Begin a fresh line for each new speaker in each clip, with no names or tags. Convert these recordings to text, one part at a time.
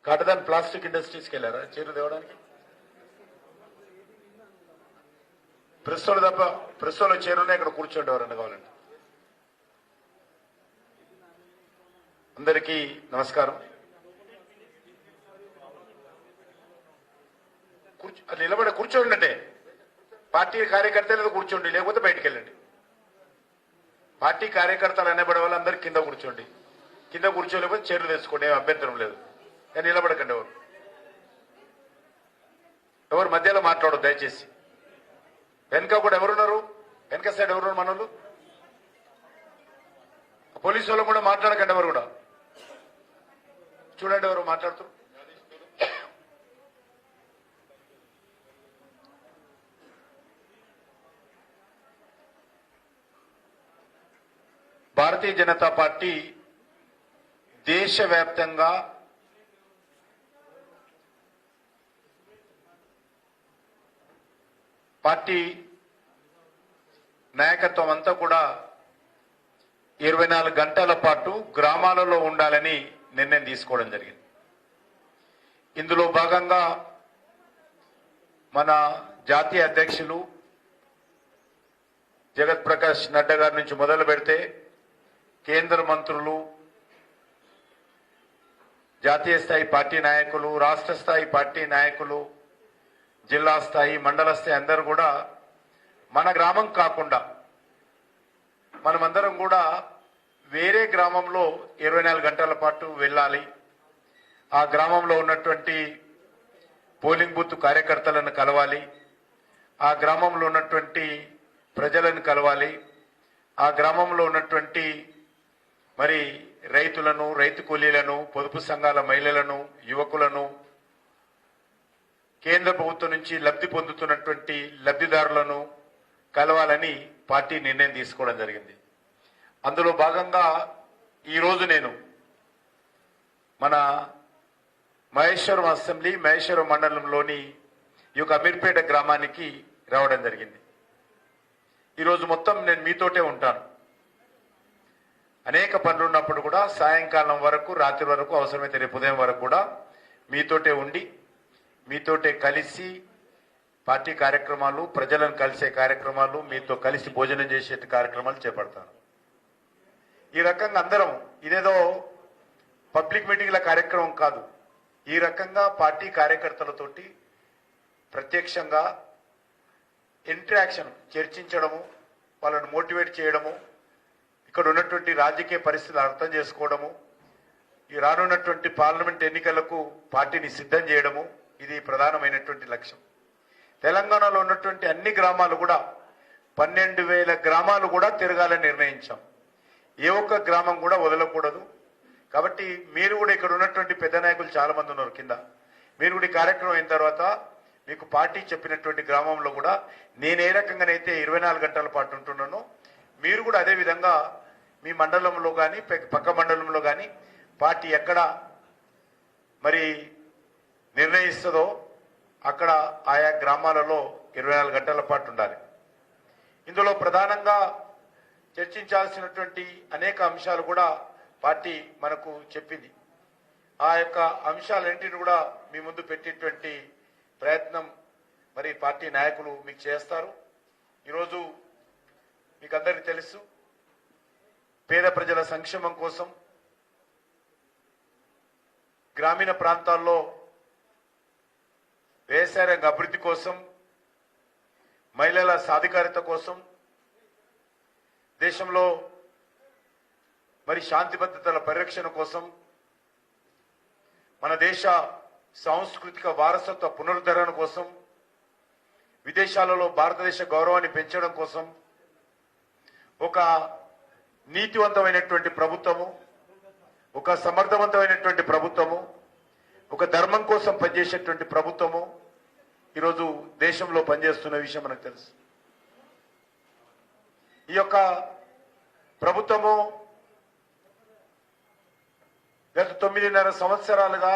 కాటదాన్ plastic ఇండస్ట్రీస్కి వెళ్ళారా చీరలు తేవడానికి? ప్రెస్సోలు తప్ప ప్రెస్సోలో చీరలున్నాయి, ఇక్కడ కూర్చోండి ఎవరన్నా కావాలండి. అందరికీ నమస్కారం. నిలబడి కూర్చోండి, అంటే పార్టీ కార్యకర్తలు కూర్చోండి, లేకపోతే బయటికి వెళ్ళండి. పార్టీ కార్యకర్తలు అనేబడే వాళ్ళందరూ కింద కూర్చోండి. కింద కూర్చోలేకపోతే చీరలు తెచ్చుకోండి, ఏం అభ్యంతరం లేదు. కానీ నిలబడకండి. ఎవరు మధ్యలో మాట్లాడదు దయచేసి. వెనక కూడా ఎవరున్నారు? వెనక సైడ్ ఎవరున్నారు? మనోళ్ళు పోలీసు వాళ్ళు కూడా మాట్లాడకండి. ఎవరు కూడా చూడండి ఎవరు మాట్లాడుతున్నారు. భారతీయ జనతా పార్టీ దేశవ్యాప్తంగా పార్టీ నాయకత్వం అంతా కూడా 24 గంటల పాటు గ్రామాలలో ఉండాలని నిర్ణయం తీసుకోవడం జరిగింది. ఇందులో భాగంగా మన జాతీయ అధ్యక్షులు జగత్ ప్రకాష్ నడ్డా గారి నుంచి మొదలు పెడితే కేంద్ర మంత్రులు, జాతీయ స్థాయి పార్టీ నాయకులు, రాష్ట్ర స్థాయి పార్టీ నాయకులు, జిల్లా స్థాయి, మండల స్థాయి అందరూ కూడా మన గ్రామం కాకుండా మనమందరం కూడా వేరే గ్రామంలో 24 గంటల పాటు వెళ్ళాలి. ఆ గ్రామంలో ఉన్నటువంటి పోలింగ్ బూత్ కార్యకర్తలను కలవాలి, ఆ గ్రామంలో ఉన్నటువంటి ప్రజలను కలవాలి, ఆ గ్రామంలో ఉన్నటువంటి మరి రైతులను, రైతు కూలీలను, పొదుపు సంఘాల మహిళలను, యువకులను, కేంద్ర ప్రభుత్వం నుంచి లబ్ధి పొందుతున్నటువంటి లబ్ధిదారులను కలవాలని పార్టీ నిర్ణయం తీసుకోవడం జరిగింది. అందులో భాగంగా ఈరోజు నేను మన మహేశ్వరం అసెంబ్లీ, మహేశ్వరం మండలంలోని ఈ యొక్క అమీర్పేట గ్రామానికి రావడం జరిగింది. ఈరోజు మొత్తం నేను మీతోటే ఉంటాను. అనేక పనులు ఉన్నప్పుడు కూడా సాయంకాలం వరకు, రాత్రి వరకు, అవసరమైతే రేపు ఉదయం వరకు కూడా మీతోటే ఉండి, మీతోటే కలిసి పార్టీ కార్యక్రమాలు, ప్రజలను కలిసే కార్యక్రమాలు, మీతో కలిసి భోజనం చేసే కార్యక్రమాలు చేపడతాను. ఈ రకంగా అందరం, ఇదేదో పబ్లిక్ మీటింగ్ల కార్యక్రమం కాదు, ఈ రకంగా పార్టీ కార్యకర్తలతోటి ప్రత్యక్షంగా ఇంటరాక్షన్, చర్చించడము, వాళ్ళను మోటివేట్ చేయడము, ఇక్కడ ఉన్నటువంటి రాజకీయ పరిస్థితులు అర్థం చేసుకోవడము, ఈ రానున్నటువంటి పార్లమెంట్ ఎన్నికలకు పార్టీని సిద్ధం చేయడము, ఇది ప్రధానమైనటువంటి లక్ష్యం. తెలంగాణలో ఉన్నటువంటి అన్ని గ్రామాలు కూడా 12,000 గ్రామాలు కూడా తిరగాలని నిర్ణయించాం. ఏ ఒక్క గ్రామం కూడా వదలకూడదు. కాబట్టి మీరు కూడా ఇక్కడ ఉన్నటువంటి పెద్ద నాయకులు చాలా మంది ఉన్నారు కింద, మీరు కూడా ఈ కార్యక్రమం అయిన తర్వాత మీకు పార్టీ చెప్పినటువంటి గ్రామంలో కూడా నేను ఏ రకంగానైతే 24 గంటల పాటు ఉంటున్నానో మీరు కూడా అదే విధంగా మీ మండలంలో కానీ పక్క మండలంలో కానీ పార్టీ ఎక్కడ మరి నిర్ణయిస్తుందో అక్కడ ఆయా గ్రామాలలో 24 గంటల పాటు ఉండాలి. ఇందులో ప్రధానంగా చర్చించాల్సినటువంటి అనేక అంశాలు కూడా పార్టీ మనకు చెప్పింది. ఆ యొక్క అంశాలన్నింటినీ కూడా మీ ముందు పెట్టేటువంటి ప్రయత్నం మరి పార్టీ నాయకులు మీకు చేస్తారు. ఈరోజు మీకు అందరికీ తెలుసు, పేద ప్రజల సంక్షేమం కోసం, గ్రామీణ ప్రాంతాల్లో వ్యవసాయ రంగ అభివృద్ధి కోసం, మహిళల సాధికారిత కోసం, దేశంలో మరి శాంతి భద్రతల పరిరక్షణ కోసం, మన దేశ సాంస్కృతిక వారసత్వ పునరుద్ధరణ కోసం, విదేశాలలో భారతదేశ గౌరవాన్ని పెంచడం కోసం ఒక నీతివంతమైనటువంటి ప్రభుత్వము, ఒక సమర్థవంతమైనటువంటి ప్రభుత్వము, ఒక ధర్మం కోసం పనిచేసేటువంటి ప్రభుత్వము ఈరోజు దేశంలో పనిచేస్తున్న విషయం మనకు తెలుసు. ఈ యొక్క ప్రభుత్వము గత 9.5 సంవత్సరాలుగా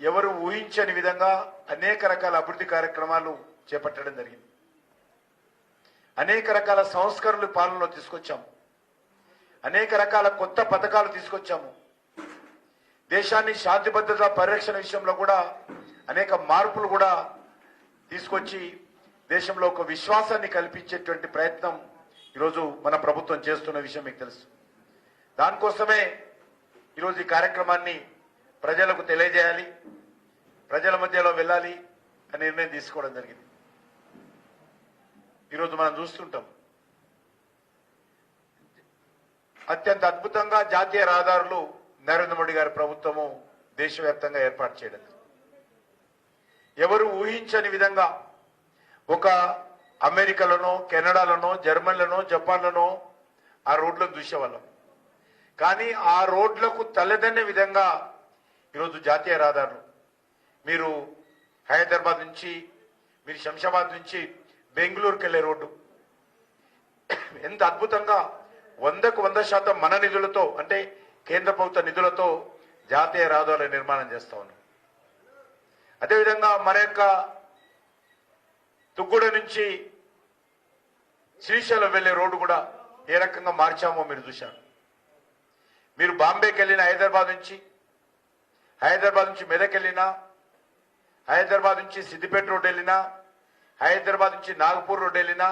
ఎవరు ఊహించని విధంగా అనేక రకాల అభివృద్ధి కార్యక్రమాలు చేపట్టడం జరిగింది. అనేక రకాల సంస్కరణలు పాలనలో తీసుకొచ్చాము, అనేక రకాల కొత్త పథకాలు తీసుకొచ్చాము. దేశాన్ని శాంతి భద్రత పరిరక్షణ విషయంలో కూడా అనేక మార్పులు కూడా తీసుకొచ్చి దేశంలో ఒక విశ్వాసాన్ని కల్పించేటువంటి ప్రయత్నం ఈరోజు మన ప్రభుత్వం చేస్తున్న విషయం మీకు తెలుసు. దానికోసమే ఈరోజు ఈ కార్యక్రమాన్ని ప్రజలకు తెలియజేయాలి, ప్రజల మధ్యలో వెళ్ళాలి అనే నిర్ణయం తీసుకోవడం జరిగింది. ఈరోజు మనం చూస్తుంటాం అత్యంత అద్భుతంగా జాతీయ రహదారులు నరేంద్ర మోడీ గారి ప్రభుత్వము దేశవ్యాప్తంగా ఏర్పాటు చేయడం. ఎవరు ఊహించని విధంగా ఒక అమెరికాలోనో కెనడాలోనో జర్మనీలోనో జపాన్లోనో ఆ రోడ్లను చూసేవాళ్ళం. కానీ ఆ రోడ్లకు తలదన్నే విధంగా ఈరోజు జాతీయ రహదారులు, మీరు హైదరాబాద్ నుంచి మీరు శంషాబాద్ నుంచి బెంగళూరుకి వెళ్లే రోడ్డు ఎంత అద్భుతంగా 100కు 100% మన నిధులతో, అంటే కేంద్ర ప్రభుత్వ నిధులతో జాతీయ రహదారుల నిర్మాణం చేస్తా ఉన్నాం. అదేవిధంగా మన యొక్క తుగ్గూడ నుంచి శ్రీశైలం వెళ్లే రోడ్డు కూడా ఏ రకంగా మార్చామో మీరు చూశారు. మీరు బాంబేకి వెళ్ళిన హైదరాబాద్ నుంచి మెదక్ వెళ్ళినా, హైదరాబాద్ నుంచి సిద్దిపేట రోడ్ వెళ్ళినా, హైదరాబాద్ నుంచి నాగపూర్ రోడ్ వెళ్ళినా,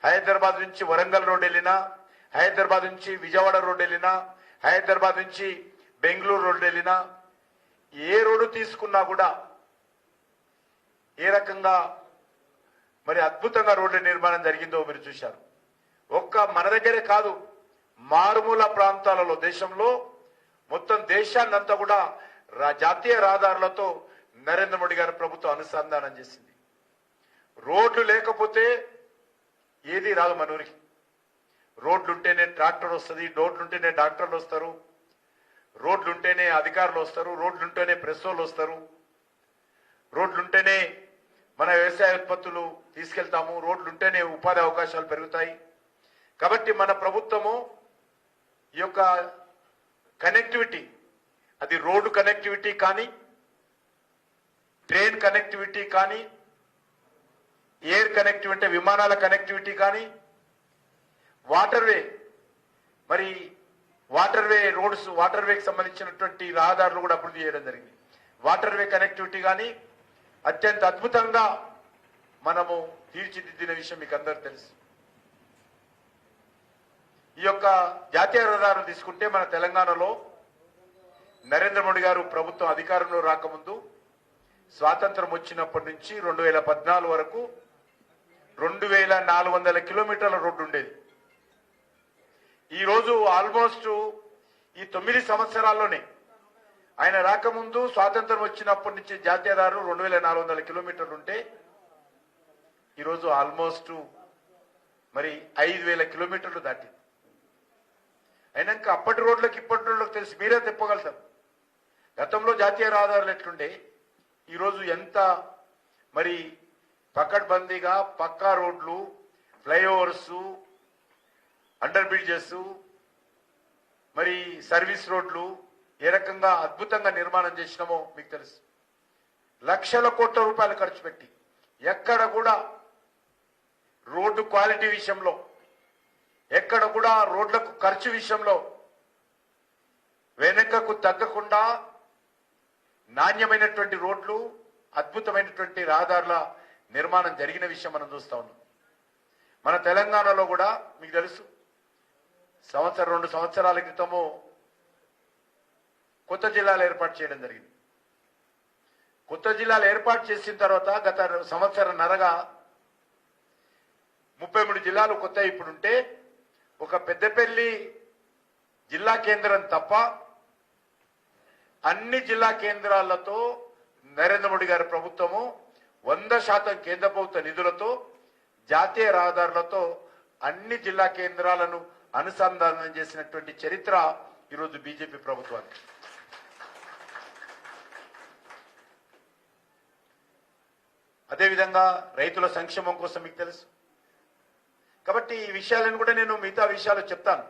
హైదరాబాద్ నుంచి వరంగల్ రోడ్ వెళ్ళినా, హైదరాబాద్ నుంచి విజయవాడ రోడ్ వెళ్ళినా, హైదరాబాద్ నుంచి బెంగళూరు రోడ్ వెళ్ళినా, ఏ రోడ్డు తీసుకున్నా కూడా ఏ రకంగా మరి అద్భుతంగా రోడ్ల నిర్మాణం జరిగిందో మీరు చూశారు. ఒక్క మన దగ్గరే కాదు, మారుమూల ప్రాంతాలలో దేశంలో మొత్తం దేశాన్నంతా కూడా జాతీయ రహదారులతో నరేంద్ర మోడీ గారి ప్రభుత్వం అనుసంధానం చేసింది. రోడ్లు లేకపోతే ఏది రాదు మన ఊరికి. రోడ్లుంటేనే ట్రాక్టర్ వస్తుంది, రోడ్లుంటేనే డాక్టర్లు వస్తారు, రోడ్లుంటేనే అధికారులు వస్తారు, రోడ్లుంటేనే ప్రెస్ వాళ్ళు వస్తారు, రోడ్లుంటేనే మన వ్యవసాయ ఉత్పత్తులు తీసుకెళ్తాము, రోడ్లుంటేనే ఉపాధి అవకాశాలు పెరుగుతాయి. కాబట్టి మన ప్రభుత్వము ఈ యొక్క కనెక్టివిటీ, అది రోడ్డు కనెక్టివిటీ కానీ, ట్రైన్ కనెక్టివిటీ కానీ, ఎయిర్ కనెక్టివిటీ విమానాల కనెక్టివిటీ కానీ, వాటర్వే మరి వాటర్వే రోడ్స్, వాటర్వేకి సంబంధించినటువంటి రహదారులు కూడా అభివృద్ధి చేయడం జరిగింది. వాటర్వే కనెక్టివిటీ కానీ అత్యంత అద్భుతంగా మనము తీర్చిదిద్దిన విషయం మీకు అందరూ తెలుసు. ఈ యొక్క జాతీయ రహదారులు తీసుకుంటే మన తెలంగాణలో నరేంద్ర మోడీ గారు ప్రభుత్వం అధికారంలో రాకముందు స్వాతంత్రం వచ్చినప్పటి నుంచి 2014 వరకు 2400 కిలోమీటర్ల రోడ్డు ఉండేది. ఈరోజు ఆల్మోస్ట్ ఈ 9 సంవత్సరాల్లోనే, ఆయన రాకముందు స్వాతంత్రం వచ్చినప్పటి నుంచి జాతీయ రహదారులు 2400 కిలోమీటర్లు ఉంటే ఈరోజు ఆల్మోస్ట్ మరి 5000 కిలోమీటర్లు దాటింది. అయినాక అప్పటి రోడ్లకు ఇప్పటి రోడ్లకు తెలిసి మీరే తిప్పగలుగుతారు. గతంలో జాతీయ రహదారులు ఎట్లుండే, ఈరోజు ఎంత మరి పకడ్బందీగా పక్కా రోడ్లు, ఫ్లైఓవర్స్, అండర్ బ్రిడ్జెస్, మరి సర్వీస్ రోడ్లు ఏ రకంగా అద్భుతంగా నిర్మాణం చేసినామో మీకు తెలుసు. లక్షల కోట్ల రూపాయలు ఖర్చు పెట్టి ఎక్కడ కూడా రోడ్డు క్వాలిటీ విషయంలో, ఎక్కడ కూడా రోడ్లకు ఖర్చు విషయంలో వెనకకు తగ్గకుండా నాణ్యమైనటువంటి రోడ్లు, అద్భుతమైనటువంటి రహదారుల నిర్మాణం జరిగిన విషయం మనం చూస్తా ఉన్నాం. మన తెలంగాణలో కూడా మీకు తెలుసు, 1-2 సంవత్సరాల క్రితము కొత్త జిల్లాలు ఏర్పాటు చేయడం జరిగింది. కొత్త జిల్లాలు ఏర్పాటు చేసిన తర్వాత గత సంవత్సరన్నరగా 33 జిల్లాలు కొత్త ఇప్పుడుంటే ఒక పెద్దపల్లి జిల్లా కేంద్రం తప్ప అన్ని జిల్లా కేంద్రాలతో నరేంద్ర మోడీ గారి ప్రభుత్వము 100% కేంద్ర ప్రభుత్వ నిధులతో జాతీయ రహదారులతో అన్ని జిల్లా కేంద్రాలను అనుసంధానం చేసినటువంటి చరిత్ర ఈరోజు బీజేపీ ప్రభుత్వానికి. అదేవిధంగా రైతుల సంక్షేమం కోసం మీకు తెలుసు. కాబట్టి ఈ విషయాలను కూడా నేను మిగతా విషయాలు చెప్తాను.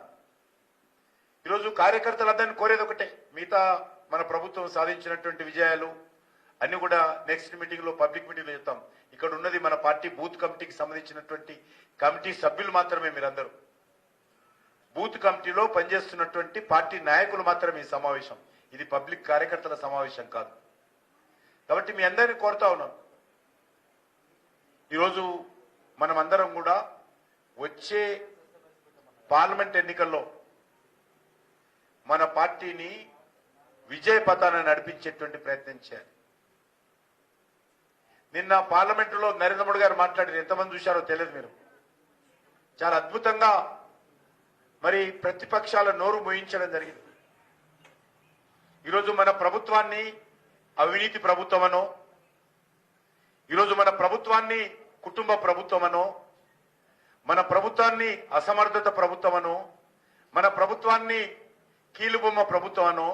ఈరోజు కార్యకర్తలందరినీ కోరేది ఒకటే, మిగతా మన ప్రభుత్వం సాధించినటువంటి విజయాలు అన్ని కూడా నెక్స్ట్ మీటింగ్ లో, పబ్లిక్ మీటింగ్ లో చెప్తాం. ఇక్కడ ఉన్నది మన పార్టీ బూత్ కమిటీకి సంబంధించినటువంటి కమిటీ సభ్యులు మాత్రమే, మీరందరూ బూత్ కమిటీలో పనిచేస్తున్నటువంటి పార్టీ నాయకులు మాత్రమే ఈ సమావేశం. ఇది పబ్లిక్ కార్యకర్తల సమావేశం కాదు. కాబట్టి మీ అందరినీ కోరుతా ఉన్నాను, ఈరోజు మనమందరం కూడా వచ్చే పార్లమెంట్ ఎన్నికల్లో మన పార్టీని విజయ పథాన నడిపించేటువంటి ప్రయత్నం చేయాలి. నిన్న పార్లమెంటులో నరేంద్ర మోడీ గారు మాట్లాడారు, ఎంతమంది చూశారో తెలియదు. మీరు చాలా అద్భుతంగా మరి ప్రతిపక్షాల నోరు మోయించడం జరిగింది. ఈరోజు మన ప్రభుత్వాన్ని అవినీతి ప్రభుత్వమనో, ఈరోజు మన ప్రభుత్వాన్ని కుటుంబ ప్రభుత్వమనో, మన ప్రభుత్వాన్ని అసమర్థత ప్రభుత్వమనో, మన ప్రభుత్వాన్ని కీలుబొమ్మ ప్రభుత్వమనో,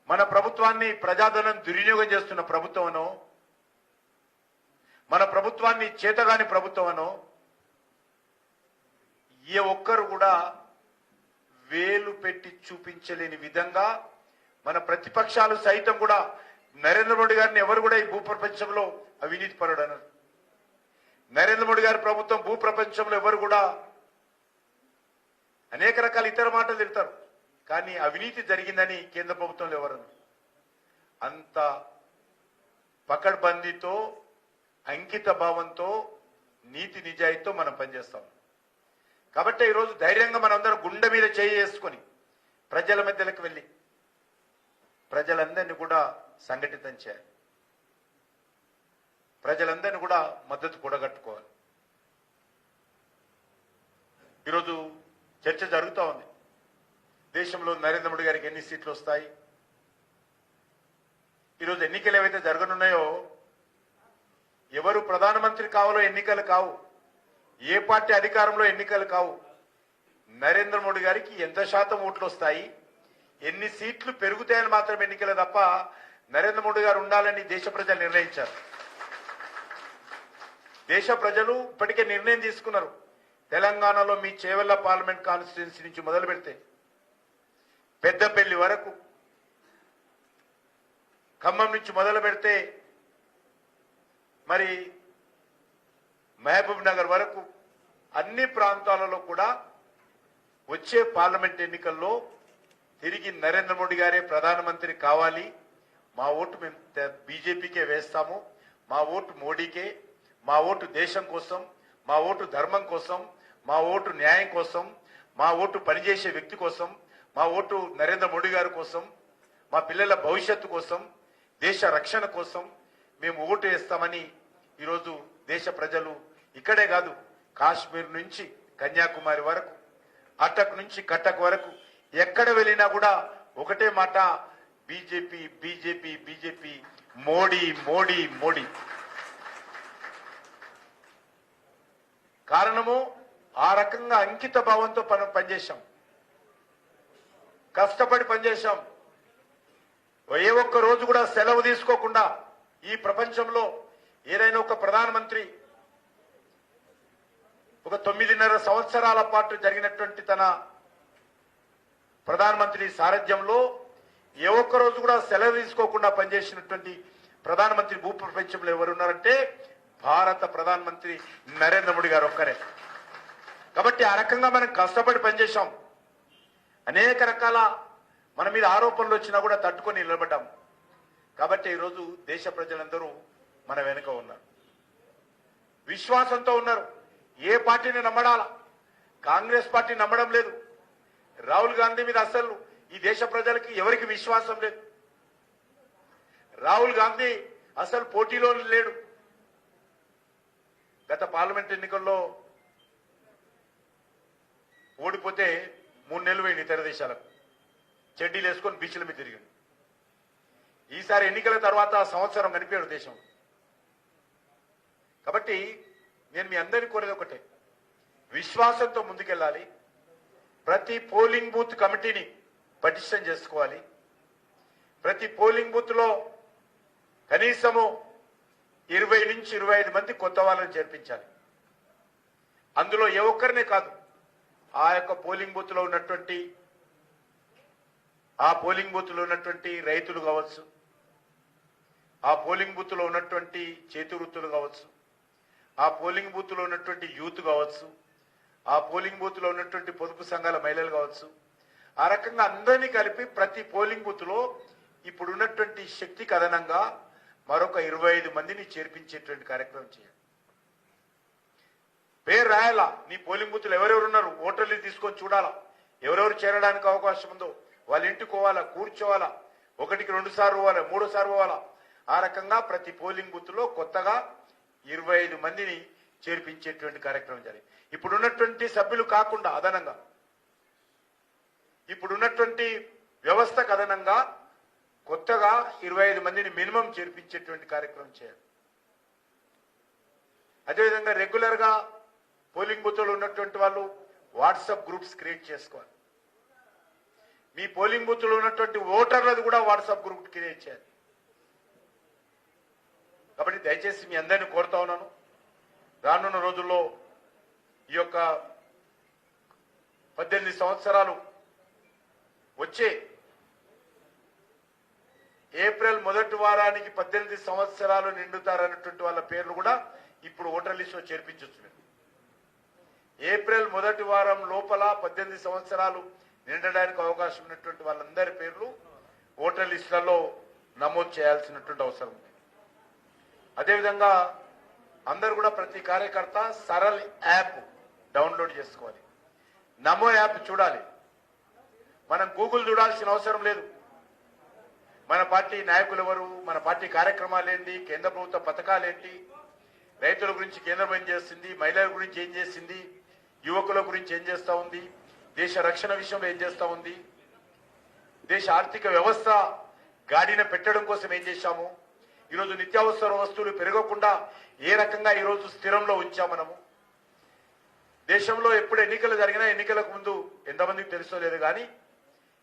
మన ప్రభుత్వాన్ని ప్రజాధనం దుర్వినియోగం చేస్తున్న ప్రభుత్వమనో, మన ప్రభుత్వాన్ని చేతగాని ప్రభుత్వమనో ఏ ఒక్కరు కూడా వేలు పెట్టి చూపించలేని విధంగా మన ప్రతిపక్షాలు సైతం కూడా నరేంద్ర మోడీ గారిని ఎవరు కూడా ఈ భూప్రపంచంలో అవినీతి పరుడు అన్నారు. నరేంద్ర మోడీ గారి ప్రభుత్వం భూప్రపంచంలో ఎవరు కూడా అనేక రకాల ఇతర మాటలు తిడతారు, కానీ అవినీతి జరిగిందని కేంద్ర ప్రభుత్వంలో ఎవరు అంత పకడ్బందీతో అంకిత భావంతో నీతి నిజాయితీతో మనం పనిచేస్తాం. కాబట్టి ఈరోజు ధైర్యంగా మనందరం గుండె మీద చేయి చేసుకొని ప్రజల మధ్యలోకి వెళ్ళి ప్రజలందరినీ కూడా సంఘటితం చేయాలి, ప్రజలందరినీ కూడా మద్దతు కూడగట్టుకోవాలి. ఈరోజు చర్చ జరుగుతూ ఉంది, దేశంలో నరేంద్ర మోడీ గారికి ఎన్ని సీట్లు వస్తాయి. ఈరోజు ఎన్నికలు ఏవైతే జరగనున్నాయో, ఎవరు ప్రధానమంత్రి కావాలో ఎన్నికలు కావు, ఏ పార్టీ అధికారంలో ఎన్నికలు కావు, నరేంద్ర మోడీ గారికి ఎంత శాతం ఓట్లు వస్తాయి, ఎన్ని సీట్లు పెరుగుతాయని మాత్రం ఎన్నికలే తప్ప నరేంద్ర మోడీ గారు ఉండాలని దేశ ప్రజలు నిర్ణయించారు. దేశ ప్రజలు ఇప్పటికే నిర్ణయం తీసుకున్నారు. తెలంగాణలో మీ చేవెళ్ల పార్లమెంట్ కాన్స్టిట్యున్సీ నుంచి మొదలు పెడితే పెద్దపల్లి వరకు, ఖమ్మం నుంచి మొదలు పెడితే మరి మహబూబ్ నగర్ వరకు అన్ని ప్రాంతాలలో కూడా వచ్చే పార్లమెంట్ ఎన్నికల్లో తిరిగి నరేంద్ర మోడీ గారే ప్రధానమంత్రి కావాలి, మా ఓటు మేము బీజేపీకే వేస్తాము, మా ఓటు మోడీకే, మా ఓటు దేశం కోసం, మా ఓటు ధర్మం కోసం, మా ఓటు న్యాయం కోసం, మా ఓటు పనిచేసే వ్యక్తి కోసం, మా ఓటు నరేంద్ర మోడీ గారి కోసం, మా పిల్లల భవిష్యత్తు కోసం, దేశ రక్షణ కోసం మేము ఓటు వేస్తామని ఈరోజు దేశ ప్రజలు ఇక్కడే కాదు, కాశ్మీర్ నుంచి కన్యాకుమారి వరకు, అటక్ నుంచి కటక్ వరకు ఎక్కడ వెళ్ళినా కూడా ఒకటే మాట, BJP BJP BJP, Modi Modi Modi. కారణము ఆ రకంగా అంకిత భావంతో పనిచేశాం, కష్టపడి పనిచేశాం. ఏ ఒక్క రోజు కూడా సెలవు తీసుకోకుండా ఈ ప్రపంచంలో ఏదైనా ఒక ప్రధానమంత్రి ఒక 9.5 సంవత్సరాల పాటు జరిగినటువంటి తన ప్రధానమంత్రి సారథ్యంలో ఏ ఒక్క రోజు కూడా సెలవు తీసుకోకుండా పనిచేసినటువంటి ప్రధానమంత్రి భూప్రపంచంలో ఎవరున్నారంటే భారత ప్రధానమంత్రి నరేంద్ర మోడీ గారు ఒక్కరే. కాబట్టి ఆ రకంగా మనం కష్టపడి పనిచేశాం. అనేక రకాల మన మీద ఆరోపణలు వచ్చినా కూడా తట్టుకొని నిలబడ్డాం. కాబట్టి ఈరోజు దేశ ప్రజలందరూ మన వెనుక ఉన్నారు, విశ్వాసంతో ఉన్నారు. ఏ పార్టీని నమ్మడాలా? కాంగ్రెస్ పార్టీ నమ్మడం లేదు. రాహుల్ గాంధీ మీద అసలు ఈ దేశ ప్రజలకి ఎవరికి విశ్వాసం లేదు. రాహుల్ గాంధీ అసలు పోటీలో లేడు. గత పార్లమెంట్ ఎన్నికల్లో ఓడిపోతే 3 నెలలు పోయింది ఇతర దేశాలకు, చెడ్డీలు వేసుకొని బీచ్ల మీద తిరిగింది. ఈసారి ఎన్నికల తర్వాత సంవత్సరం కనిపించాడు దేశం. కాబట్టి నేను మీ అందరినీ కోరేది ఒకటే, విశ్వాసంతో ముందుకెళ్ళాలి. ప్రతి పోలింగ్ బూత్ కమిటీని పటిష్టం చేసుకోవాలి. ప్రతి పోలింగ్ బూత్ లో కనీసము 20 నుంచి 25 మంది కొత్త వాళ్ళని చేర్పించాలి. అందులో ఏ ఒక్కరినే కాదు, ఆ యొక్క పోలింగ్ బూత్ లో ఉన్నటువంటి రైతులు కావచ్చు, ఆ పోలింగ్ బూత్ లో ఉన్నటువంటి చేతి వృత్తులు కావచ్చు, ఆ పోలింగ్ బూత్ లో ఉన్నటువంటి యూత్ కావచ్చు, ఆ పోలింగ్ బూత్ లో ఉన్నటువంటి పొదుపు సంఘాల మహిళలు కావచ్చు, ఆ రకంగా అందరినీ కలిపి ప్రతి పోలింగ్ బూత్ లో ఇప్పుడున్నటువంటి శక్తికి అదనంగా మరొక 25 మందిని చేర్పించేటువంటి కార్యక్రమం చేయాలి. పేరు రాయాలా, నీ పోలింగ్ బూత్లు ఎవరెవరు ఉన్నారు ఓటర్లు తీసుకొని చూడాలా, ఎవరెవరు చేరడానికి అవకాశం ఉందో వాళ్ళ ఇంటికి పోవాలా, కూర్చోవాలా, 1కి 2 సార్లు పోవాలా, 3 సార్లు పోవాలా. ఆ రకంగా ప్రతి పోలింగ్ బూత్ లో కొత్తగా 25 మందిని చేర్పించేటువంటి కార్యక్రమం జరిగింది. ఇప్పుడున్నటువంటి సభ్యులు కాకుండా అదనంగా ఇప్పుడున్నటువంటి వ్యవస్థకు అదనంగా కొత్తగా 25 మందిని మినిమం చేర్పించేటువంటి కార్యక్రమం చేయాలి. అదేవిధంగా రెగ్యులర్ గా పోలింగ్ బూత్ లో ఉన్నటువంటి వాళ్ళు వాట్సాప్ గ్రూప్స్ క్రియేట్ చేసుకోవాలి. మీ పోలింగ్ బూత్ లో ఉన్నటువంటి ఓటర్లది కూడా వాట్సాప్ గ్రూప్ క్రియేట్ చేయాలి. కాబట్టి దయచేసి మీ అందరినీ కోరుతా ఉన్నాను, రానున్న రోజుల్లో ఈ యొక్క 18 సంవత్సరాలు వచ్చే ఏప్రిల్ మొదటి వారానికి 18 సంవత్సరాలు నిండుతారన్నటువంటి వాళ్ళ పేర్లు కూడా ఇప్పుడు ఓటర్ లిస్టులో చేర్పించవచ్చు. ఏప్రిల్ మొదటి వారం లోపల 18 సంవత్సరాలు నిండడానికి అవకాశం ఉన్నటువంటి వాళ్ళందరి పేర్లు ఓటర్ లిస్టులలో నమోదు చేయాల్సినటువంటి అవసరం ఉంది. అదేవిధంగా అందరూ కూడా ప్రతి కార్యకర్త సరళ్ యాప్ డౌన్లోడ్ చేసుకోవాలి. నమో యాప్ చూడాలి. మనం గూగుల్ చూడాల్సిన అవసరం లేదు. మన పార్టీ నాయకులు ఎవరు, మన పార్టీ కార్యక్రమాలు ఏంటి, కేంద్ర ప్రభుత్వ పథకాలు ఏంటి, రైతుల గురించి కేంద్రం ఏం చేస్తుంది, మహిళల గురించి ఏం చేసింది, యువకుల గురించి ఏం చేస్తా ఉంది, దేశ రక్షణ విషయంలో ఏం చేస్తా ఉంది, దేశ ఆర్థిక వ్యవస్థ గాడిన పెట్టడం కోసం ఏం చేశాము, ఈరోజు నిత్యావసర వస్తువులు పెరగకుండా ఏ రకంగా ఈరోజు స్థిరంలో ఉంచాం మనము. దేశంలో ఎప్పుడు ఎన్నికలు జరిగినా ఎన్నికలకు ముందు ఎంతమందికి తెలుసో లేదు కానీ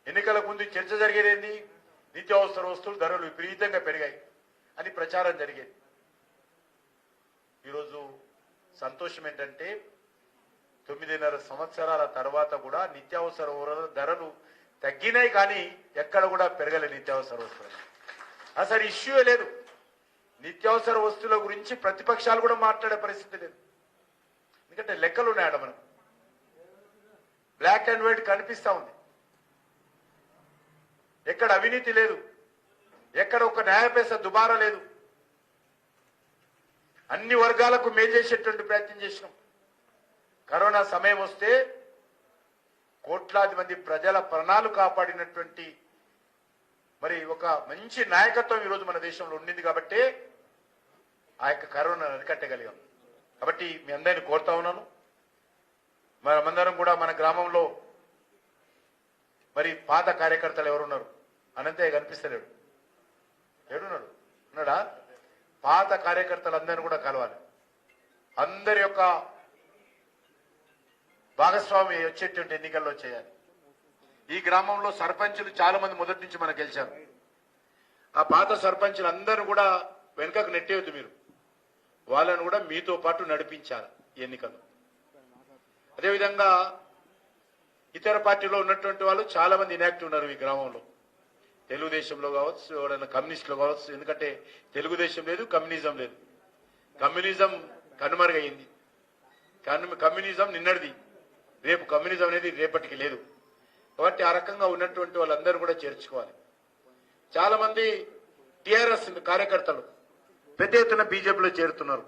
ఎన్నికలకు ముందు చర్చ జరిగేది నిత్యావసర వస్తువులు ధరలు విపరీతంగా పెరిగాయి అని ప్రచారం జరిగేది. ఈరోజు సంతోషం ఏంటంటే 9.5 సంవత్సరాల తర్వాత కూడా నిత్యావసర ధరలు తగ్గినాయి కానీ ఎక్కడ కూడా పెరగలే. నిత్యావసర వస్తువులు అసలు ఇష్యూ లేదు. నిత్యావసర వస్తువుల గురించి ప్రతిపక్షాలు కూడా మాట్లాడే పరిస్థితి లేదు. ఎందుకంటే లెక్కలు ఉన్నాయట, మనం బ్లాక్ అండ్ వైట్ కనిపిస్తా ఉంది. ఎక్కడ అవినీతి లేదు, ఎక్కడ ఒక న్యాయపేస దుబారా లేదు. అన్ని వర్గాలకు మేలు చేసేటువంటి ప్రయత్నం చేసినాం. కరోనా సమయం వస్తే కోట్లాది మంది ప్రజల ప్రాణాలు కాపాడినటువంటి మరి ఒక మంచి నాయకత్వం ఈరోజు మన దేశంలో ఉండింది కాబట్టి ఆ యొక్క కరోనా అరికట్టగలిగాం. కాబట్టి మీ అందరిని కోరుతా ఉన్నాను, మనమందరం కూడా మన గ్రామంలో మరి పాత కార్యకర్తలు ఎవరున్నారు, అనంతయ్య కనిపిస్తలేడు, ఏడున్నాడు, ఉన్నాడా? పాత కార్యకర్తలందరినీ కూడా కలవాలి. అందరి యొక్క భాగస్వామి వచ్చేటువంటి ఎన్నికల్లో చేయాలి. ఈ గ్రామంలో సర్పంచులు చాలా మంది మొదటి నుంచి మనకు గెలిచారు. ఆ పాత సర్పంచులు అందరూ కూడా వెనుకకు నెట్టేయద్దు, మీరు వాళ్ళను కూడా మీతో పాటు నడిపించాలి ఎన్నికలు. అదేవిధంగా ఇతర పార్టీలో ఉన్నటువంటి వాళ్ళు చాలా మంది ఇన్యాక్టివ్ ఉన్నారు ఈ గ్రామంలో. తెలుగుదేశంలో కావచ్చు, ఎవరైనా కమ్యూనిస్టులో కావచ్చు. ఎందుకంటే తెలుగుదేశం లేదు, కమ్యూనిజం లేదు. కమ్యూనిజం కనుమరుగయింది. కమ్యూనిజం నిన్నటిది, రేపు కమ్యూనిజం అనేది రేపటికి లేదు. కాబట్టి ఆ రకంగా ఉన్నటువంటి వాళ్ళందరూ కూడా చేర్చుకోవాలి. చాలా మంది టిఆర్ఎస్ కార్యకర్తలు పెద్ద ఎత్తున బీజేపీలో చేరుతున్నారు.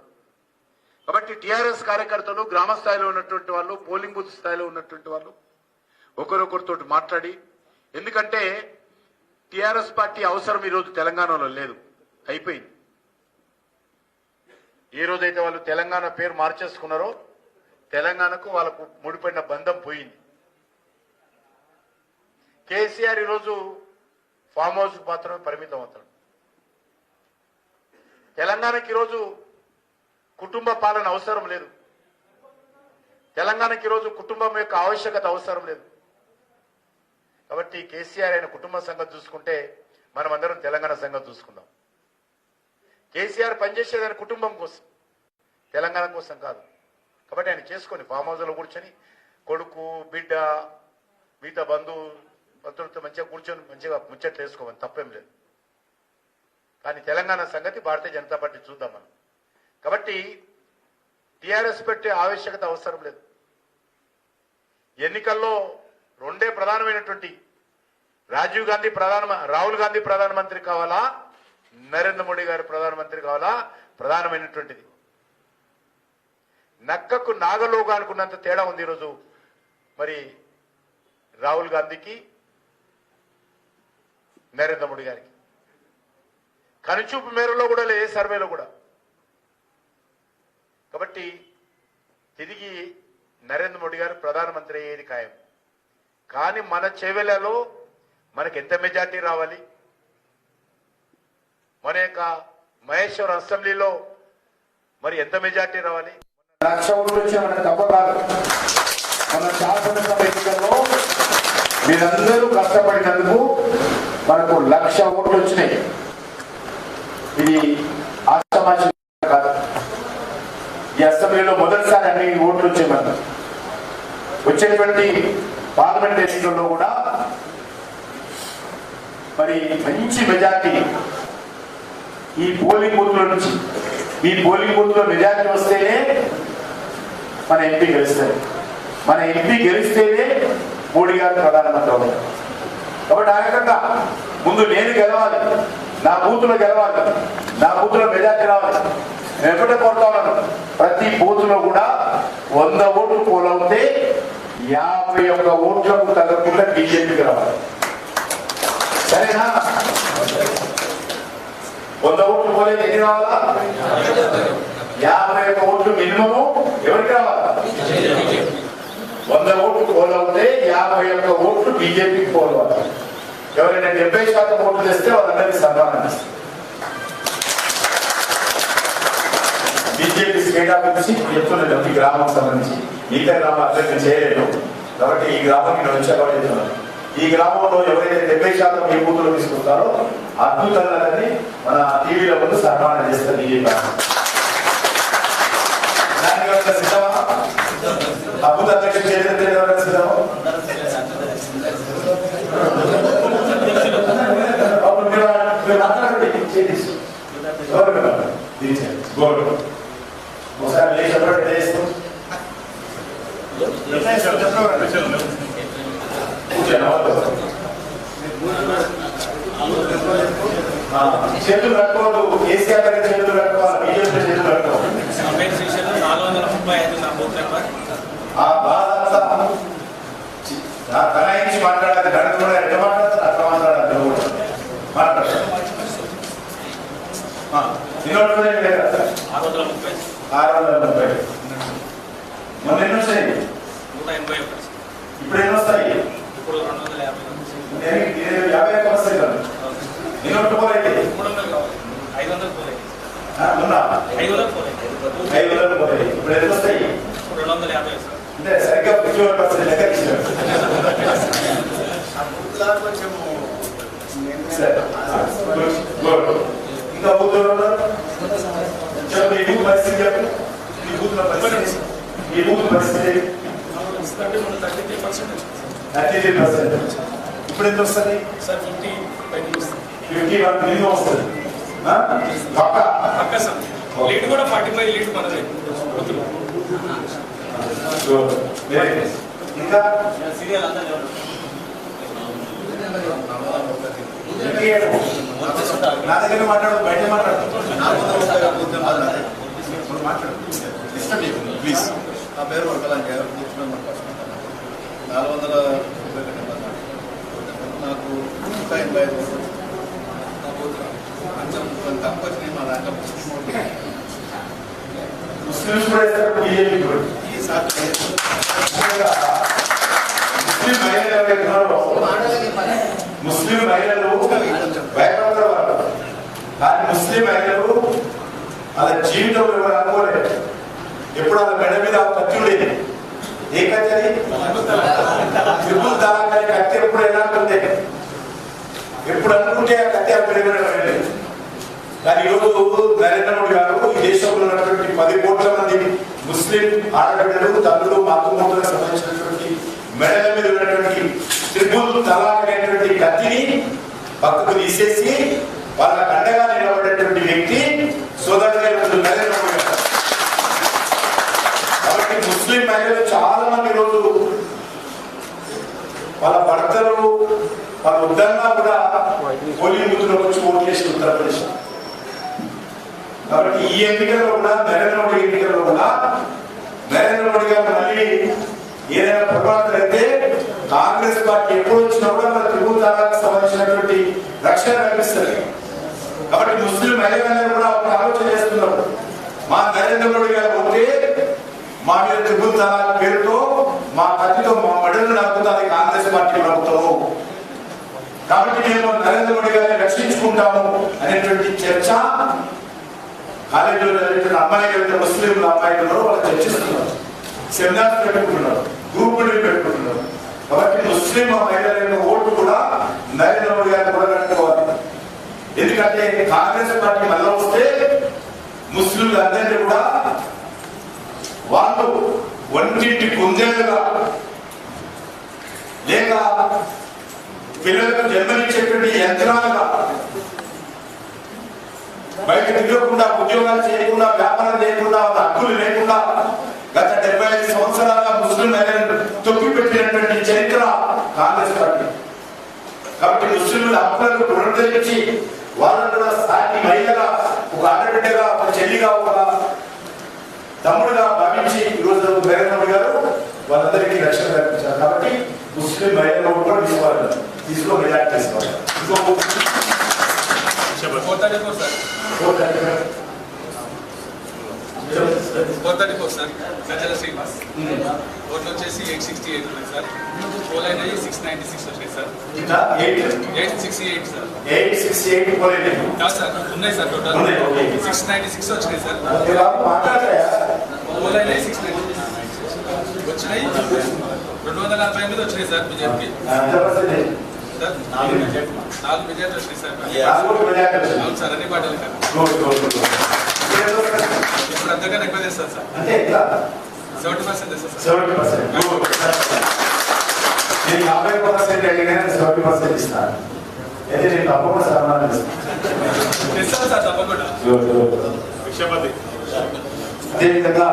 కాబట్టి టిఆర్ఎస్ కార్యకర్తలు గ్రామ స్థాయిలో ఉన్నటువంటి వాళ్ళు, పోలింగ్ బూత్ స్థాయిలో ఉన్నటువంటి వాళ్ళు ఒకరొకరితో మాట్లాడి, ఎందుకంటే టిఆర్ఎస్ పార్టీ అవసరం ఈరోజు తెలంగాణలో లేదు, అయిపోయింది. ఏ రోజైతే వాళ్ళు తెలంగాణ పేరు మార్చేసుకున్నారో తెలంగాణకు వాళ్ళకు ముడిపడిన బంధం పోయింది. కేసీఆర్ ఈరోజు ఫామ్ హౌస్ మాత్రమే పరిమితం అవుతాడు. తెలంగాణకి ఈరోజు కుటుంబ పాలన అవసరం లేదు. తెలంగాణకి ఈరోజు కుటుంబం యొక్క ఆవశ్యకత అవసరం లేదు. కాబట్టి కేసీఆర్ ఆయన కుటుంబ సంగతి చూసుకుంటే మనం అందరం తెలంగాణ సంగతి చూసుకుందాం. కేసీఆర్ పనిచేసేది ఆయన కుటుంబం కోసం, తెలంగాణ కోసం కాదు. కాబట్టి ఆయన చేసుకొని ఫామ్ హౌస్లో కూర్చొని కొడుకు, బిడ్డ, మిగతా బంధువులతో మంచిగా కూర్చొని మంచిగా ముచ్చట్లు వేసుకోమని తప్పేం లేదు. కానీ తెలంగాణ సంగతి భారతీయ జనతా పార్టీ చూద్దాం మనం. కాబట్టి టీఆర్ఎస్ పెట్టే ఆవశ్యకత అవసరం లేదు. ఎన్నికల్లో రెండే ప్రధానమైనటువంటి, రాహుల్ గాంధీ ప్రధానమంత్రి కావాలా, నరేంద్ర మోడీ గారు ప్రధానమంత్రి కావాలా? ప్రధానమైనటువంటిది. నక్కకు నాగలోగా అనుకున్నంత తేడా ఉంది ఈరోజు మరి రాహుల్ గాంధీకి, నరేంద్ర మోడీ గారికి. కనుచూపు మేరలో కూడా లేదు, ఏ సర్వేలో కూడా. కాబట్టి తిరిగి నరేంద్ర మోడీ గారు ప్రధానమంత్రి అయ్యేది ఖాయం. కానీ మన చెవెలలో మనకి ఎంత మెజార్టీ రావాలి? మన యొక్క మహేశ్వరం అసెంబ్లీలో మరి ఎంత మెజార్టీ రావాలి? 1,00,000 ఓట్లు వచ్చే మన తప్ప కాదు. మన శాసనసభ ఎన్నికల్లో మీరందరూ కష్టపడినందుకు మనకు 1,00,000 ఓట్లు వచ్చినాయి. ఇది ఆసమాజం కాదు. ఈ అసెంబ్లీలో మొదటిసారి అన్ని ఓట్లు వచ్చాయి. మనం వచ్చేటువంటి పార్లమెంట్ ఎన్నికల్లో కూడా మరి మంచి మెజార్టీ ఈ పోలింగ్ బూత్ల నుంచి, ఈ పోలింగ్ బూత్ లో మెజార్టీ వస్తేనే మన ఎంపీ గెలుస్తారు. మన ఎంపీ గెలిస్తేనే మోడీ గారు ప్రధానమంత్రి అవుతారు. కాబట్టి ఆ రకంగా ముందు నేను గెలవాలి, నా బూత్లో గెలవాలి, నా బూత్లో మెజార్టీ రావాలి. నేను ఎప్పుడే కోరుతా ఉన్నాను, ప్రతి బూత్లో కూడా 100 ఓట్లు పోలవుతే 51 ఓట్లకు తగ్గకుండా బీజేపీకి రావాలి. సరేనా? 100 ఓట్లు పోలేదు ఎన్ని రావాలా? 51 ఓట్లు మినిమము ఎవరికి రావాలా? 100 ఓట్లు పోలవుతే 51 ఓట్లు బీజేపీకి పోలవాలి. ఎవరైనా 70% ఓట్లు తెస్తే వాళ్ళందరికీ సన్మానం ఇస్తారు. బీజేపీ స్టేట్ ఆఫీస్ చెప్తున్నాను, ఈ గ్రామం సంబంధించి మిగతా గ్రామం అర్థం చేయలేదు కాబట్టి ఈ గ్రామం నేను వచ్చేవాడు. ఈ గ్రామంలో ఎవరైతే 70% ఈ బూతులు తీసుకుంటారో అద్భుతాలని మన టీవీలో ముందు సన్మానం చేస్తారు. బీజేపీ సిద్ధమా? అద్భుత అధ్యక్షుడు చేసేది ఎవరైనా సిద్ధమా? ఒకసారి లేచినప్పుడు చేస్తాం. చేతులు కట్టుకోవద్దు. కేసీఆర్ దగ్గర చేతులు కట్టుకోవాలి, బీజేపీ చేతులు కట్టుకోవాలి. ఆ బాధ అంతా తనాయించి మాట్లాడాలి. గడుపు కూడా ఎట్లా మాట్లాడతారు అట్లా మాట్లాడాలి. మాట్లాడతారు 630. మొన్న ఎన్ని వస్తాయి?
181.
ఇప్పుడు ఎన్ని వస్తాయి?
ఇప్పుడు 250.
50 వస్తాయి కదా. ఎన్ని ఒట్టు పోలేదు?
300 కావాలి. 500 పోలేదు.
మొన్న
500 పోలేదు.
500 పోలేదు. ఇప్పుడు ఎన్ని వస్తాయి?
250 వస్తాయి.
అంటే సరిగ్గా 50% లెక్క ఇచ్చారు. ఇంకా బూతులు చెప్పు, ఈ బూత్ పరిస్థితి చెప్పు. ఈ బూత్ల పరిస్థితి, ఈ బూత్ పరిస్థితి 33%. ఇప్పుడు ఎంత వస్తుంది? 51 మినిమం వస్తుంది.
పక్క సార్ లీడ్ కూడా 45 లీడ్ మనదే.
ఇంకా నా దగ్గర మాట్లాడు, బయట మాట్లాడు. ప్లీజ్.
నా పేరు వరకలంక 400 నాకు 185 కొంచెం తక్కువ వచ్చినాయి మా దాంట్లో.
ముస్లిమ్స్ కూడా ముస్లిం మహిళలు భయపడతారు వాళ్ళు. కానీ ముస్లిం మహిళలు వాళ్ళ జీవితంలో ఎవరు అనుకోలేదు. ఎప్పుడు వాళ్ళ మెడ మీద కత్తి ఉండేది. ఏ కత్తి అది? త్రిపుల్ తలాక్ అనే కత్తి ఎప్పుడు ఎలా ఉంటుంది? ఎప్పుడు అనుకుంటే ఆ కత్తి ఆ మెడ మీద పడలేదు. కానీ ఈరోజు నరేంద్ర మోడీ గారు ఈ దేశంలో ఉన్నటువంటి 10 కోట్ల మంది ముస్లిం ఆడబిడ్డలు, తల్లులు, మాతృమూర్తులకు సంబంధించినటువంటి మెడల మీద ఉన్నటువంటి త్రిపుల్ తలాక్ అనేటువంటి కత్తిని పక్కకు తీసేసి వాళ్ళకు అండగా నిలబడేటువంటి వ్యక్తి సోదరుడు నరేంద్ర మోడీ గారు. కాబట్టి ముస్లిం మహిళలు చాలా మంది రోజు
పోలింగ్ బూత్లో వచ్చి ఓట్లు వేసి ఉత్తరప్రదేశ్. కాబట్టి ఈ ఎన్నికల్లో కూడా నరేంద్ర మోడీ ఎన్నికల్లో కూడా నరేంద్ర మోడీ గారు మళ్ళీ ఏదైనా పొరపాటు అయితే కాంగ్రెస్ పార్టీ ఎప్పుడు వచ్చినా కూడా మన త్రిపుల్ తలాక్ సంబంధించినటువంటి రక్షణ కల్పిస్తుంది. కాబట్టి ముస్లిం మహిళలందరూ కూడా ఒక ఆలోచన చేస్తున్నారు, మా నరేంద్ర మోడీ గారు పోతే మా మీద త్రిపుల్ తలాక్ పేరుతో మా కత్తితో మా మెడలు నడుపుతుంది కాంగ్రెస్ పార్టీ ప్రభుత్వం. కాబట్టి మేము నరేంద్ర మోడీ గారిని రక్షించుకుంటాము అనేటువంటి చర్చ కాలేజీలో చదివిన అమ్మాయిలు, ముస్లింల అమ్మాయిలు వాళ్ళు చర్చిస్తున్నారు, సెమినార్స్ పెట్టుకుంటున్నారు, గ్రూపులు పెట్టుకుంటున్నారు. కాబట్టి ముస్లిం మహిళల యొక్క ఓటు కూడా నరేంద్ర మోడీ గారిని కూడా కట్టుకోవాలి. ఎందుకంటే కాంగ్రెస్ పార్టీ మళ్ళీ వస్తే ముస్లింలందరినీ కూడా వాళ్ళు ఒంటింటి కుందేలుగా లేక పిల్లలకు జన్మనిచ్చేటువంటి యంత్రాలుగా బయట తిరగకుండా, ఉద్యోగాలు చేయకుండా, వ్యాపారం చేయకుండా, హక్కులు లేకుండా గత 75 సంవత్సరాలుగా ముస్లిం మహిళలను తొక్కిపెట్టినటువంటి చరిత్ర కాంగ్రెస్ పార్టీ. కాబట్టి ముస్లింల హక్కులను పునరుద్ధరించి వాళ్ళను కూడా సాటి మహిళగా, ఒక ఆడబిడ్డగా, ఒక చెల్లిగా, ఒక తమ్ముడుగా భావించి ఈరోజు నరేంద్ర మోడీ గారు వాళ్ళందరికీ రక్షణ కల్పించారు. కాబట్టి ముస్లిం మహిళలు కూడా తీసుకో మెజార్టీ తీసుకోవాలి.
సార్ గజల శ్రీనివాస్ ఓట్లు వచ్చేసి 868 ఉన్నాయి సార్. పోల్ అయినాయి 696 వచ్చాయి సార్. 868 సార్.
868 పోలేదు
సార్ ఉన్నాయి సార్. టోటల్ 696 వచ్చినాయి సార్. పోల్ అయినాయి 696 వచ్చినాయి. 248 వచ్చినాయి సార్ బీజేపీకి. సార్ 4 మెజార్టీ వచ్చినాయి సార్. అవును సార్, అన్ని పార్టీలు కాదు. ఇప్పుడు అంతకన్నా ఎక్కువ చేస్తారు సార్. 70% చేస్తారు సార్.
50% అడిగినా 70% ఇస్తాను. అయితే నేను తప్పకుండా సన్మానం
ఇస్తాను సార్, తప్పకుండా.
అదేవిధంగా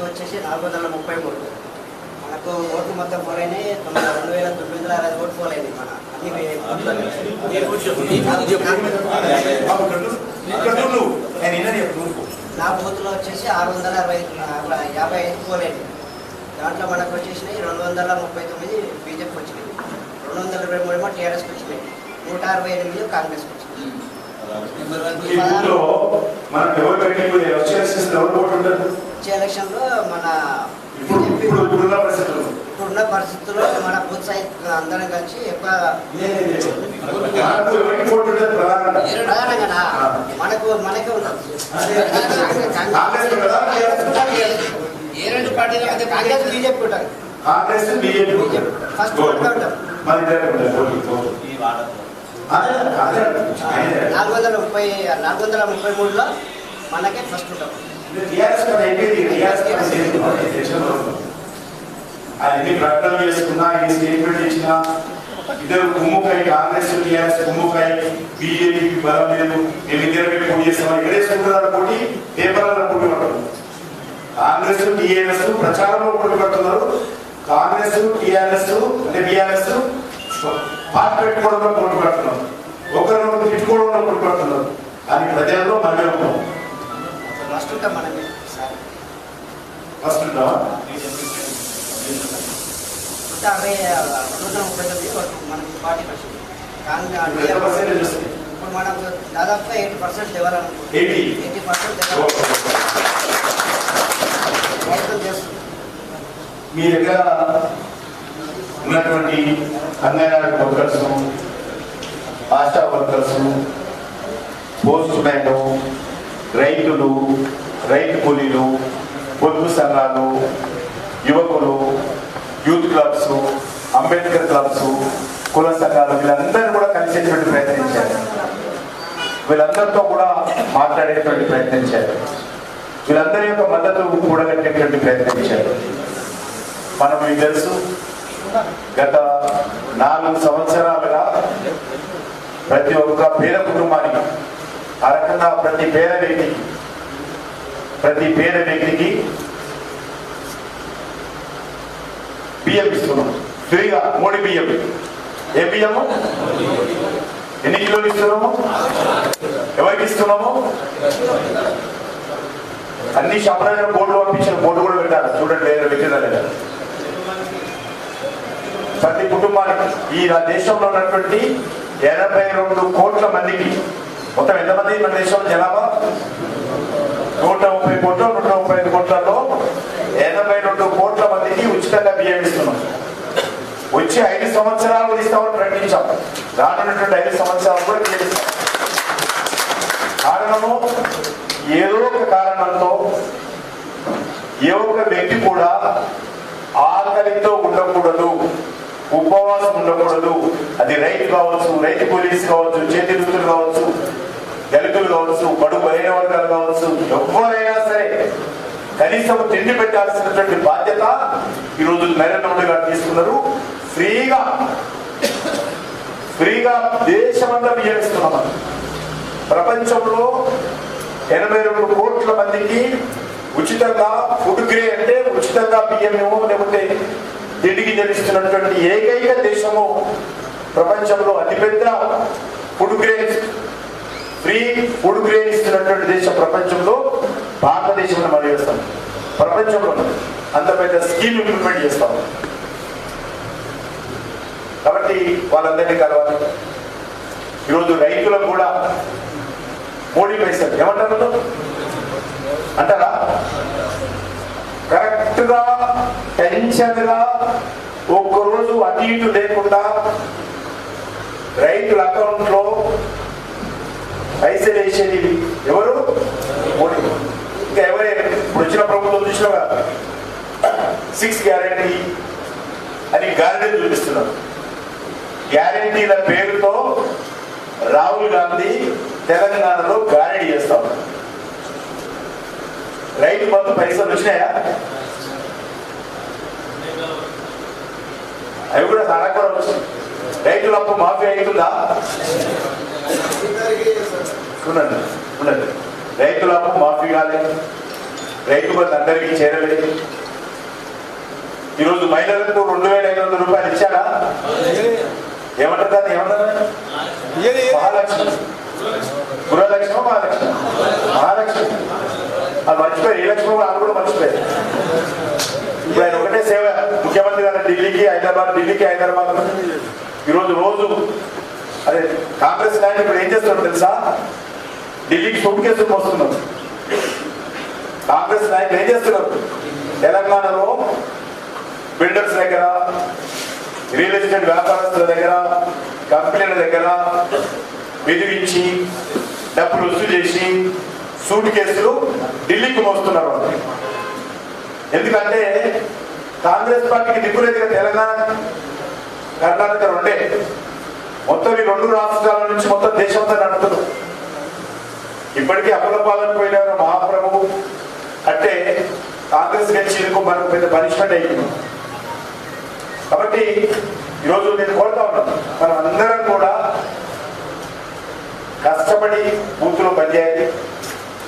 వచ్చేసి 433 మనకు ఓట్లు మొత్తం పోలైనాయి. 2960 ఓట్లు పోలైనాయి. మన నా బూత్లో వచ్చేసి 655 పోలైనాయి. దాంట్లో మనకు వచ్చేసినాయి 239 బీజేపీ వచ్చినాయి, 223 టీఆర్ఎస్కి వచ్చినాయి, 168 కాంగ్రెస్కి వచ్చినాయి. వచ్చే ఎలక్షన్లో మన ఇప్పుడున్న పరిస్థితుల్లో మన బూత్ సైజ్ అందరం కలిసి ఎక్కువ ప్రధానంగా మనకే ఉన్నది. ఏ రెండు పార్టీల మధ్య కాంగ్రెస్ బీజేపీ ఉంటారు. ఫస్ట్ ఉంటాం 433లో మనకే ఫస్ట్ ఉంటాం.
అది ప్రకటన చేసుకున్నా, ఈ స్టేట్మెంట్ ఇచ్చినా ఇద్దరు కుమ్ముకాయ, కాంగ్రెస్ టీఆర్ఎస్ కుమ్ముకాయ, బీజేపీకి బలం లేదు, మేము ఇద్దరు పోటీ చేస్తాం. ఎక్కడేసుకుంటున్నారు పోటీ? పేపర్లలో పోటీ పడుతున్నారు. కాంగ్రెస్ టీఆర్ఎస్ ప్రచారంలో పోటీ పడుతున్నారు. కాంగ్రెస్ టీఆర్ఎస్ అంటే బీఆర్ఎస్ పార్టీ పెట్టుకోవడంలో పోటీ పడుతున్నారు, ఒకరినొకరు తిట్టుకోవడంలో పోటీ పడుతున్నారు. కానీ ప్రజల్లో మనమే ఉన్నాం.
ఫస్ట్ ఉంటాం మనమే.
ఫస్ట్ ఉంటావా?
139 మనకి 40%. ఇప్పుడు మనకు దాదాపుగా 80% ఇవ్వాలనుకుంటున్నాం. 80% ప్రయత్నం చేస్తుంది.
మీ దగ్గర ఉన్నటువంటి anganwadi workers, ASHA workers, post man, రైతులు, రైతు కూలీలు, పొదుపు సంఘాలు, యువకులు, యూత్ క్లబ్స్, అంబేద్కర్ క్లబ్స్, కుల సంఘాలు, వీళ్ళందరూ కూడా కలిసేటువంటి ప్రయత్నించారు. వీళ్ళందరితో కూడా మాట్లాడేటువంటి ప్రయత్నించారు. వీళ్ళందరి యొక్క మద్దతు కూడగట్టేటువంటి ప్రయత్నించారు. మనం మీకు తెలుసు, గత 4 సంవత్సరాలుగా ప్రతి ఒక్క పేద కుటుంబానికి, ఆ రకంగా ప్రతి పేద వ్యక్తికి బియ్యం ఇస్తున్నాం, ఫ్రీగా మోడీ బియ్యం. ఏ బియ్యము? ఎన్ని కిలోలు ఇస్తున్నాము? ఎవరికి ఇస్తున్నాము? అన్ని షాపులైన బోర్డు పంపించిన బోర్డు కూడా పెట్టారు చూడండి, వేరే పెట్టినా లేదా. ప్రతి కుటుంబానికి ఈ దేశంలో ఉన్నటువంటి 82 కోట్ల మందికి, మొత్తం ఎంతమంది మన దేశంలో జనాభా? 130 కోట్లు 135 కోట్లలో 82 కోట్ల మందికి ఉచితంగా బియ్యం ఇస్తున్నాం. వచ్చి 5 సంవత్సరాలు ఇస్తామని ప్రకటించాం. రానున్నటువంటి 5 సంవత్సరాలు కూడా చేస్తాం. కారణము ఏదో ఒక కారణంతో ఏ ఒక్క వ్యక్తి కూడా ఆకలితో ఉండకూడదు, ఉపవాసం ఉండకూడదు. అది రైతు కావచ్చు, రైతు పోలీసు కావచ్చు, చేతి వృత్తులు కావచ్చు, దళితులు కావచ్చు, బడుగు బలైన వర్గాలు కావచ్చు, ఎవరైనా సరే కనీసం తిండి పెట్టాల్సినటువంటి బాధ్యత ఈరోజు నరేంద్ర మోడీ గారు తీసుకున్నారు. ఫ్రీగా దేశమంతా బియ్యం ఇస్తున్నాం. ప్రపంచంలో 82 కోట్ల మందికి ఉచితంగా ఫుడ్ గ్రేడ్ అంటే ఉచితంగా బియ్యం లేకపోతే తిండికి తెలుస్తున్నటువంటి ఏకైక దేశము ప్రపంచంలో అతిపెద్ద food grade, free food grade ఇస్తున్నటువంటి దేశం ప్రపంచంలో భారతదేశంలో మనం చేస్తాం. ప్రపంచంలో అంత పెద్ద స్కీమ్ ఇంప్లిమెంట్ చేస్తాం. కాబట్టి వాళ్ళందరినీ కలవాలి. ఈరోజు రైతులకు కూడా మోడీ పైసలు ఏమంటారు అంటారా? కరెక్ట్ గా టెన్షన్ గా ఒక్కరోజు అటు ఇటు లేకుండా రైతుల అకౌంట్ లో పైసలు వేసేది ఎవరు? మోడీ. ఇంకా ఎవరే ఇప్పుడు వచ్చిన ప్రభుత్వం చూసినా 6 గ్యారెంటీ అని గ్యారెంటీ చూపిస్తున్నారు. గ్యారెంటీల పేరుతో రాహుల్ గాంధీ తెలంగాణలో గ్యారెంటీ చేస్తాం. రైతు బంధు పైసలు వచ్చినాయా? అవి కూడా చాలా కూడా వచ్చినాయి. రైతుల అప్పు మాఫీ అవుతుందా? ఉండండి. రైతుల అప్పు మాఫీ కాలేదు, రైతు బంధు అందరికీ చేరలేదు. ఈరోజు మహిళలకు 2500 రూపాయలు ఇచ్చాడా? ఏమంటారు దాన్ని? ఏమన్నా మహాలక్ష్మి, గృహలక్ష్మి, మహాలక్ష్మి అది మర్చిపోయారు. ఏ లక్ష్మి వాళ్ళు కూడా మర్చిపోయారు. ఇప్పుడు ఆయన ఒకటే సేవ, ముఖ్యమంత్రి గారు ఢిల్లీకి హైదరాబాద్ ఈరోజు అదే కాంగ్రెస్ నాయకులు ఇప్పుడు ఏం చేస్తున్నారు తెలుసా? ఢిల్లీకి సూట్ కేసులు వస్తున్నారు. కాంగ్రెస్ నాయకులు ఏం చేస్తున్నారు? తెలంగాణలో బిల్డర్స్ దగ్గర, రియల్ ఎస్టేట్ వ్యాపారస్తుల దగ్గర, కంపెనీల దగ్గర బెదిరించి డబ్బులు వసూలు చేసి సూట్ కేసులు ఢిల్లీకి మోస్తున్నారు. ఎందుకంటే కాంగ్రెస్ పార్టీకి దిక్కులేదు కదా. తెలంగాణ కర్ణాటక రెండే, మొత్తం ఈ 2 రాష్ట్రాల నుంచి మొత్తం దేశంతో నడుపుతున్నారు. ఇప్పటికీ అప్పుల పాలన పోయినారు మహాప్రభు అంటే కాంగ్రెస్ గెలిచేందుకు మనకు పెద్ద పనిష్మెంట్ అయింది. కాబట్టి ఈరోజు నేను కోరుతా ఉన్నాను, మనం అందరం కూడా కష్టపడి బూత్లో పనిచేయాలి.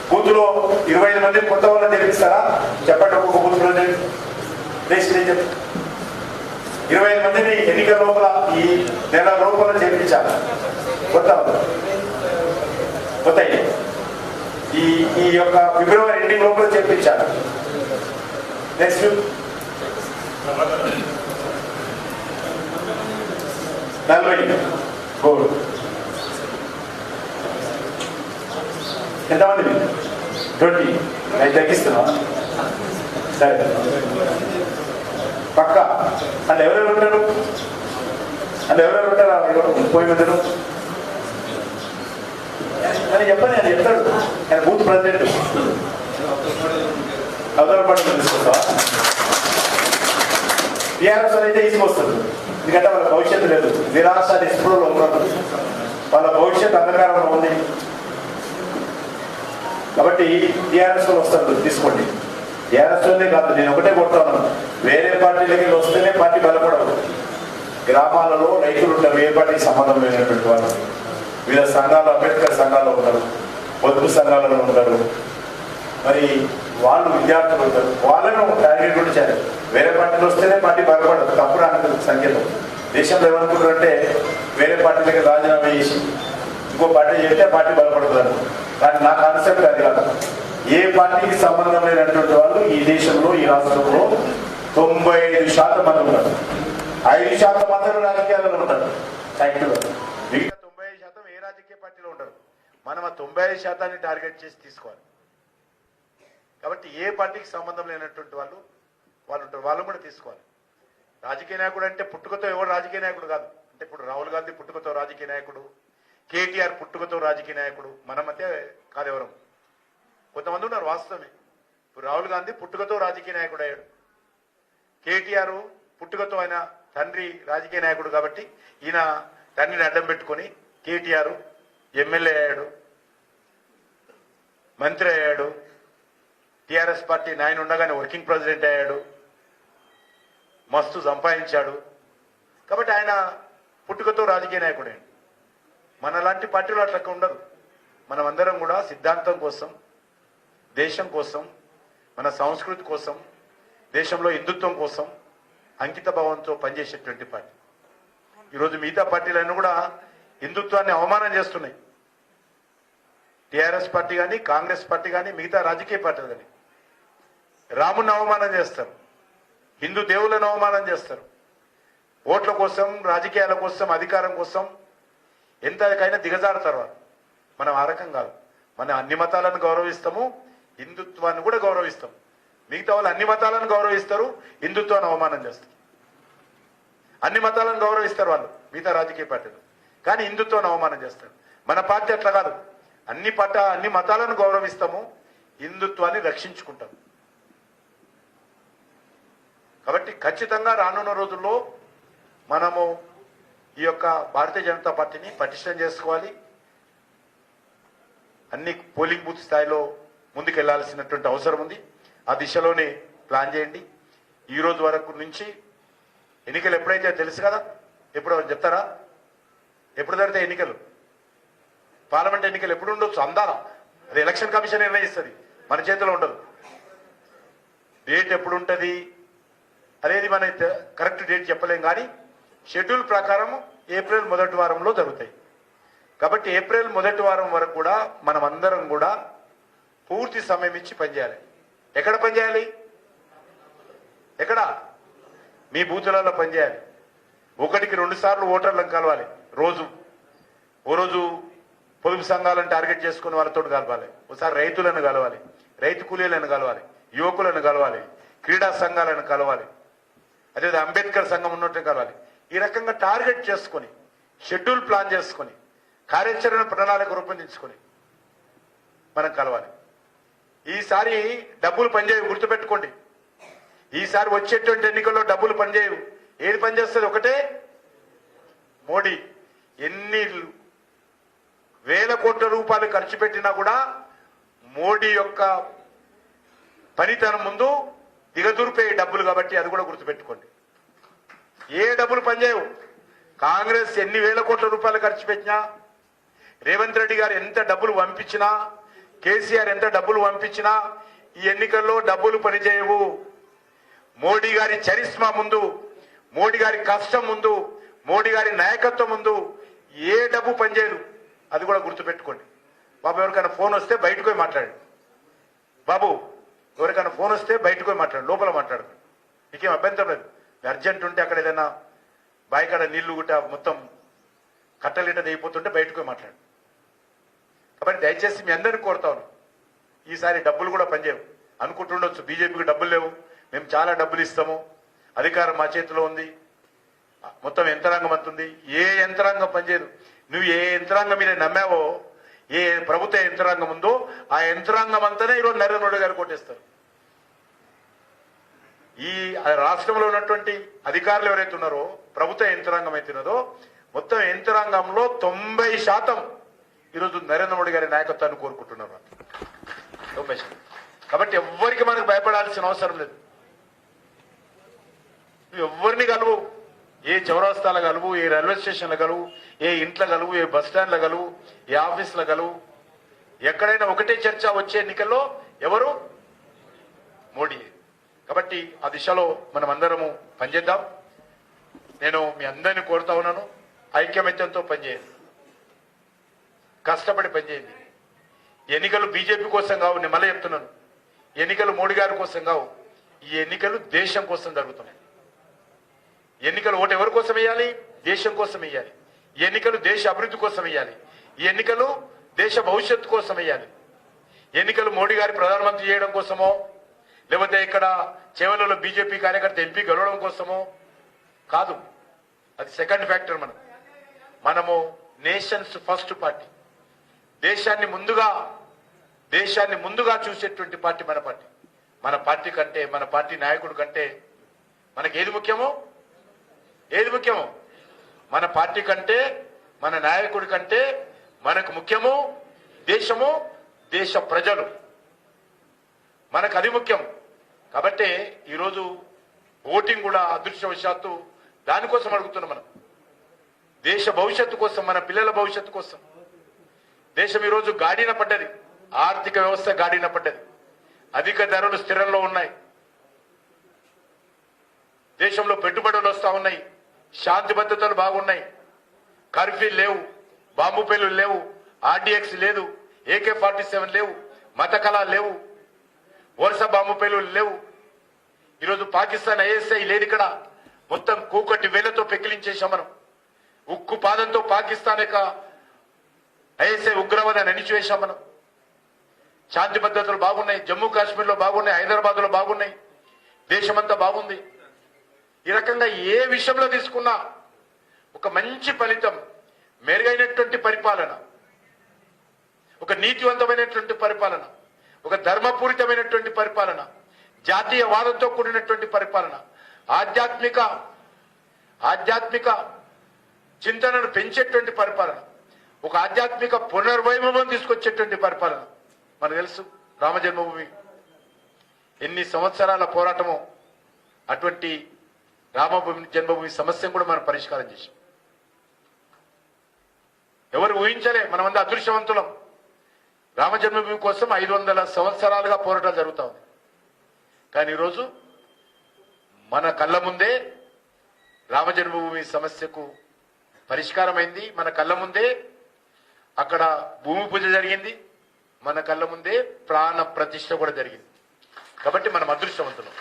బూత్లో 25 మంది కొత్త వాళ్ళని చేపిస్తారా? చెప్పండి. ఒక్కొక్క బూత్లో చెప్పండి. 25 మందిని ఎన్నికల లోపల ఈ నెల లోపల చేపించాలి. కొత్త ఈ యొక్క ఫిబ్రవరి ఎండింగ్ లోపల చేపించాలి. Next 40 gold. ఎంతమంది? 20. నేను తగ్గిస్తున్నా. సరే పక్క అంటే ఎవరెవరు ఉంటారు? పోయి ఉంటారు అని చెప్పండి. ఆయన చెప్తాడు. ఆయన బూత్ ప్రెసిడెంట్. అవతల పట్ల తీసుకొస్తావా? టీఆర్ఎస్ అయితే తీసుకొస్తారు. ఎందుకంటే వాళ్ళ భవిష్యత్తు లేదు. నిరాశ నిస్పృహలో ఉన్నారు. వాళ్ళ భవిష్యత్తు అంధకారంలో ఉంది. కాబట్టి టీఆర్ఎస్ వస్తారు, తీసుకోండి. టీఆర్ఎస్లోనే కాదు, నేను ఒకటే కొడతాను, వేరే పార్టీలకి వస్తేనే పార్టీ బలపడవు. గ్రామాలలో రైతులు ఉంటారు, ఏ పార్టీకి సంబంధం లేనటువంటి వాళ్ళు. వివిధ సంఘాలు, అంబేద్కర్ సంఘాల్లో ఉంటారు, పొదుపు సంఘాలలో ఉంటారు, మరి వాళ్ళు విద్యార్థులు ఉంటారు. వాళ్ళని ఒక టార్గెట్ కూడా చేయాలి. వేరే పార్టీలు వస్తేనే పార్టీ బలపడదు, తప్పుడు అనుకున్న సంకేతం. దేశంలో ఏమనుకుంటారంటే వేరే పార్టీలకి రాజీనామా చేసి ఇంకో పార్టీ చేస్తే పార్టీ బలపడుతుంది. కానీ నా కాన్సెప్ట్ అది కాదు. ఏ పార్టీకి సంబంధం లేనటువంటి వాళ్ళు ఈ దేశంలో, ఈ రాష్ట్రంలో 95% మంది ఉంటారు. 5% మంది రాజకీయాల్లో ఉంటారు. మిగతా 95% ఏ రాజకీయ పార్టీలో ఉంటారు. మనం ఆ 95% టార్గెట్ చేసి తీసుకోవాలి. కాబట్టి ఏ పార్టీకి సంబంధం లేనటువంటి వాళ్ళు ఉంటారు, వాళ్ళు కూడా తీసుకోవాలి. రాజకీయ నాయకుడు అంటే పుట్టుకతో ఎవరు రాజకీయ నాయకుడు కాదు. అంటే ఇప్పుడు రాహుల్ గాంధీ పుట్టుకతో రాజకీయ నాయకుడు, కేటీఆర్ పుట్టుకతో రాజకీయ నాయకుడు, మనం అయితే కాదెవరం. కొంతమంది ఉన్నారు వాస్తవమే. ఇప్పుడు రాహుల్ గాంధీ పుట్టుకతో రాజకీయ నాయకుడు అయ్యాడు, కేటీఆర్ పుట్టుకతో ఆయన తండ్రి రాజకీయ నాయకుడు కాబట్టి ఈయన తండ్రిని అడ్డం పెట్టుకొని కేటీఆర్ ఎమ్మెల్యే అయ్యాడు, మంత్రి అయ్యాడు, టీఆర్ఎస్ పార్టీ 9 ఉండగానే వర్కింగ్ ప్రెసిడెంట్ అయ్యాడు, మస్తు సంపాదించాడు. కాబట్టి ఆయన పుట్టుకతో రాజకీయ నాయకుడే. మనలాంటి పార్టీలు అట్లా ఉండదు. మనం అందరం కూడా సిద్ధాంతం కోసం, దేశం కోసం, మన సంస్కృతి కోసం, దేశంలో హిందుత్వం కోసం అంకిత భావంతో పనిచేసేటువంటి పార్టీ. ఈరోజు మిగతా పార్టీలన్నీ కూడా హిందుత్వాన్ని అవమానం చేస్తున్నాయి. టీఆర్ఎస్ పార్టీ కానీ, కాంగ్రెస్ పార్టీ కానీ, మిగతా రాజకీయ పార్టీలు కానీ రాముని అవమానం చేస్తారు, హిందూ దేవులను అవమానం చేస్తారు. ఓట్ల కోసం, రాజకీయాల కోసం, అధికారం కోసం ఎంతకైనా దిగజారుతారు. మనం ఆ రకం కాదు. మనం అన్ని మతాలను గౌరవిస్తాము, హిందుత్వాన్ని కూడా గౌరవిస్తాం. మిగతా వాళ్ళు అన్ని మతాలను గౌరవిస్తారు, హిందుత్వాన్ని అవమానం చేస్తారు. అన్ని మతాలను గౌరవిస్తారు వాళ్ళు, మిగతా రాజకీయ పార్టీలు, కానీ హిందుత్వాన్ని అవమానం చేస్తారు. మన పార్టీ అట్లా కాదు. అన్ని మతాలను గౌరవిస్తాము, హిందుత్వాన్ని రక్షించుకుంటాం. కాబట్టి ఖచ్చితంగా రానున్న రోజుల్లో మనము ఈ యొక్క భారతీయ జనతా పార్టీని పటిష్టం చేసుకోవాలి. అన్ని పోలింగ్ బూత్ స్థాయిలో ముందుకెళ్లాల్సినటువంటి అవసరం ఉంది. ఆ దిశలోనే ప్లాన్ చేయండి. ఈ రోజు వరకు నుంచి ఎన్నికలు ఎప్పుడైతే తెలుసు కదా, ఎప్పుడు చెప్తారా? ఎప్పుడు జరిగితే ఎన్నికలు, పార్లమెంట్ ఎన్నికలు ఎప్పుడు ఉండొచ్చు అందారా? అది ఎలక్షన్ కమిషన్ నిర్ణయిస్తుంది, మన చేతిలో ఉండదు. డేట్ ఎప్పుడు ఉంటుంది అనేది మన కరెక్ట్ డేట్ చెప్పలేం, కానీ షెడ్యూల్ ప్రకారం ఏప్రిల్ మొదటి వారంలో జరుగుతాయి. కాబట్టి ఏప్రిల్ మొదటి వారం వరకు కూడా మనం అందరం కూడా పూర్తి సమయం ఇచ్చి పనిచేయాలి. ఎక్కడ పనిచేయాలి? ఎక్కడ? మీ బూతులలో పనిచేయాలి. 1కి 2 సార్లు ఓటర్లను కలవాలి రోజు. ఓ రోజు పొదుపు సంఘాలను టార్గెట్ చేసుకుని వాళ్ళతో కలవాలి, ఒకసారి రైతులను కలవాలి, రైతు కూలీలను కలవాలి, యువకులను కలవాలి, క్రీడా సంఘాలను కలవాలి, అదే అంబేద్కర్ సంఘం ఉన్నట్టు కలవాలి. ఈ రకంగా టార్గెట్ చేసుకొని, షెడ్యూల్ ప్లాన్ చేసుకొని, కార్యాచరణ ప్రణాళిక రూపొందించుకొని మనం కలవాలి. ఈసారి డబ్బులు పనిచేయవు, గుర్తుపెట్టుకోండి. ఈసారి వచ్చేటువంటి ఎన్నికల్లో డబ్బులు పనిచేయవు. ఏది పనిచేస్తుంది? ఒకటే, మోడీ ఎన్ని వేల కోట్ల రూపాయలు ఖర్చు పెట్టినా కూడా మోడీ యొక్క పనితనం ముందు దిగదురిపే డబ్బులు. కాబట్టి అది కూడా గుర్తుపెట్టుకోండి. ఏ డబ్బులు పనిచేయవు. కాంగ్రెస్ ఎన్ని వేల కోట్ల రూపాయలు ఖర్చు పెట్టినా, రేవంత్ రెడ్డి గారు ఎంత డబ్బులు పంపించినా, కేసీఆర్ ఎంత డబ్బులు పంపించినా ఈ ఎన్నికల్లో డబ్బులు పనిచేయవు. మోడీ గారి చరిస్మా ముందు, మోడీ గారి కష్టం ముందు, మోడీ గారి నాయకత్వం ముందు ఏ డబ్బు పనిచేయదు. అది కూడా గుర్తుపెట్టుకోండి. బాబు ఎవరికైనా ఫోన్ వస్తే బయటకు పోయి మాట్లాడండి. బాబు ఎవరికైనా ఫోన్ వస్తే బయటకు పోయి మాట్లాడండి, లోపల మాట్లాడదు. మీకేం అభ్యంతరం లేదు. అర్జెంట్ ఉంటే అక్కడ ఏదైనా బాయికాడ నీళ్లు గుట్ట మొత్తం కట్టలిట దిగిపోతుంటే బయటకు పోయి మాట్లాడండి. కాబట్టి దయచేసి మీ అందరినీ కోరుతాను, ఈసారి డబ్బులు కూడా పనిచేయవు. అనుకుంటుండొచ్చు బీజేపీకి డబ్బులు లేవు, మేము చాలా డబ్బులు ఇస్తాము, అధికారం మా చేతిలో ఉంది, మొత్తం యంత్రాంగం అంతుంది. ఏ యంత్రాంగం పనిచేయదు. నువ్వు ఏ యంత్రాంగం మీద నమ్మావో, ఏ ప్రభుత్వ యంత్రాంగం ఉందో ఆ యంత్రాంగం అంతానే ఈరోజు నరేంద్ర మోడీ గారు కొట్టేస్తారు. ఈ రాష్ట్రంలో ఉన్నటువంటి అధికారులు ఎవరైతే ఉన్నారో, ప్రభుత్వ యంత్రాంగం అవుతున్నదో, మొత్తం యంత్రాంగంలో 90% ఈరోజు నరేంద్ర మోడీ గారి నాయకత్వాన్ని కోరుకుంటున్నారు. 90%. కాబట్టి ఎవ్వరికి మనకు భయపడాల్సిన అవసరం లేదు. నువ్వు ఎవరిని కలువు, ఏ చౌరస్తాల కలువు, ఏ రైల్వే స్టేషన్ల కలువు, ఏ ఇంట్లో కలువు, ఏ బస్ స్టాండ్ల కలువు, ఏ ఆఫీసుల కలువు, ఎక్కడైనా ఒకటే చర్చ వచ్చే ఎన్నికల్లో ఎవరు? మోడీ.
కాబట్టి ఆ దిశలో మనం అందరము పనిచేద్దాం. నేను మీ అందరినీ కోరుతా ఉన్నాను, ఐక్యమత్యంతో పనిచేయండి, కష్టపడి పనిచేయండి. ఎన్నికలు బీజేపీ కోసం కావు, నేను మళ్ళీ చెప్తున్నాను, ఎన్నికలు మోడీ గారి కోసం కావు, ఈ ఎన్నికలు దేశం కోసం జరుగుతున్నాయి. ఎన్నికలు ఓటు ఎవరి కోసం వేయాలి? దేశం కోసం వేయాలి. ఈ ఎన్నికలు దేశ అభివృద్ధి కోసం వేయాలి. ఈ ఎన్నికలు దేశ భవిష్యత్తు కోసం వేయాలి. ఎన్నికలు మోడీ గారి ప్రధానమంత్రి చేయడం కోసమో, లేకపోతే ఇక్కడ చేవలలో బీజేపీ కార్యకర్త ఎంపీ గెలవడం కోసమో కాదు. అది సెకండ్ ఫ్యాక్టర్. మనము నేషన్స్ ఫస్ట్ పార్టీ, దేశాన్ని ముందుగా చూసేటువంటి పార్టీ మన పార్టీ. మన పార్టీ కంటే, మన పార్టీ నాయకుడు కంటే మనకి ఏది ముఖ్యమో? మన పార్టీ కంటే, మన నాయకుడి కంటే మనకు ముఖ్యము దేశము, దేశ ప్రజలు. మనకు అది ముఖ్యం. కాబట్టి ఈరోజు ఓటింగ్ కూడా అదృష్టవశాత్తు దానికోసం అడుగుతున్నాం. మనం దేశ భవిష్యత్తు కోసం, మన పిల్లల భవిష్యత్తు కోసం. దేశం ఈరోజు గాడిన పడ్డది, ఆర్థిక వ్యవస్థ గాడిన పడ్డది, అధిక ధరలు స్థిరంలో ఉన్నాయి, దేశంలో పెట్టుబడులు వస్తా ఉన్నాయి, శాంతి భద్రతలు బాగున్నాయి, కర్ఫ్యూ లేవు, బాంబు పేలులు లేవు, ఆర్డీఎక్స్ లేదు, AK-47 లేవు, మత కళాలు లేవు, వరుస బాంబు పేలులు లేవు. ఈరోజు పాకిస్తాన్ ISI లేదు ఇక్కడ, మొత్తం కూకటి వేలతో పెకిలించేశాం మనం. ఉక్కు పాదంతో పాకిస్తాన్ యొక్క ISI ఉగ్రవాదాన్ని అణిచివేశాం మనం. శాంతి భద్రతలు బాగున్నాయి, జమ్మూ కాశ్మీర్లో బాగున్నాయి, హైదరాబాద్ లో బాగున్నాయి, దేశమంతా బాగుంది. ఈ రకంగా ఏ విషయంలో తీసుకున్నా ఒక మంచి ఫలితం, మెరుగైనటువంటి పరిపాలన, ఒక నీతివంతమైనటువంటి పరిపాలన, ఒక ధర్మపూరితమైనటువంటి పరిపాలన, జాతీయవాదంతో కూడినటువంటి పరిపాలన, ఆధ్యాత్మిక చింతనను పెంచేటువంటి పరిపాలన, ఒక ఆధ్యాత్మిక పునర్వైభవం తీసుకొచ్చేటువంటి పరిపాలన. మనకు తెలుసు రామ జన్మభూమి ఎన్ని సంవత్సరాల పోరాటమో, అటువంటి జన్మభూమి సమస్యను కూడా మనం పరిష్కారం చేశాం. ఎవరు ఊహించలే, మనమంతా అదృష్టవంతులం. రామ జన్మభూమి కోసం 500 సంవత్సరాలుగా పోరాటాలు జరుగుతా ఉంది. కానీ ఈరోజు మన కళ్ళ ముందే రామ జన్మభూమి సమస్యకు పరిష్కారమైంది. మన కళ్ళ ముందే అక్కడ భూమి పూజ జరిగింది, మన కళ్ళ ముందే ప్రాణ ప్రతిష్ఠ కూడా జరిగింది. కాబట్టి మనం అదృష్టవంతులం.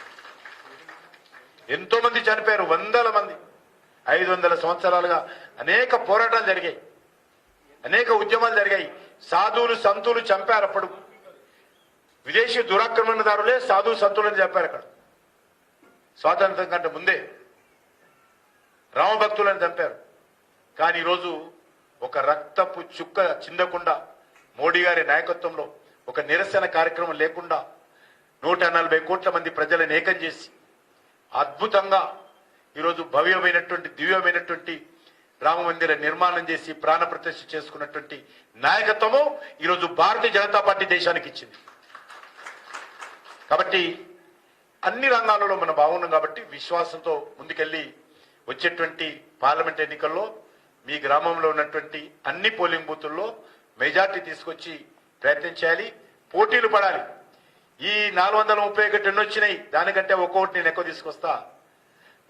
ఎంతో మంది చనిపోయారు, వందల మంది. 500 సంవత్సరాలుగా అనేక పోరాటాలు జరిగాయి, అనేక ఉద్యమాలు జరిగాయి. సాధువులు సంతులు చంపారు. అప్పుడు విదేశీ దురాక్రమణదారులే సాధువు సంతులను చంపారు. అక్కడ స్వాతంత్రం కంటే ముందే రామభక్తులను చంపారు. కానీ ఈరోజు ఒక రక్తపు చుక్క చిందకుండా, మోడీ గారి నాయకత్వంలో ఒక నిరసన కార్యక్రమం లేకుండా 140 కోట్ల మంది ప్రజలను ఏకం చేసి అద్భుతంగా ఈరోజు భవ్యమైనటువంటి దివ్యమైనటువంటి రామ మందిర నిర్మాణం చేసి ప్రాణ ప్రతిష్ఠ చేసుకున్నటువంటి నాయకత్వము ఈరోజు భారతీయ జనతా పార్టీ దేశానికి ఇచ్చింది. కాబట్టి అన్ని రంగాలలో మనం బాగున్నాం. కాబట్టి విశ్వాసంతో ముందుకెళ్లి వచ్చేటువంటి పార్లమెంట్ ఎన్నికల్లో మీ గ్రామంలో ఉన్నటువంటి అన్ని పోలింగ్ బూతుల్లో మెజార్టీ తీసుకొచ్చి ప్రయత్నం చేయాలి, పోటీలు పడాలి. ఈ 431 ఎన్ని వచ్చినాయి, దానికంటే ఒక్కొక్కటి నేను ఎక్కువ తీసుకొస్తా.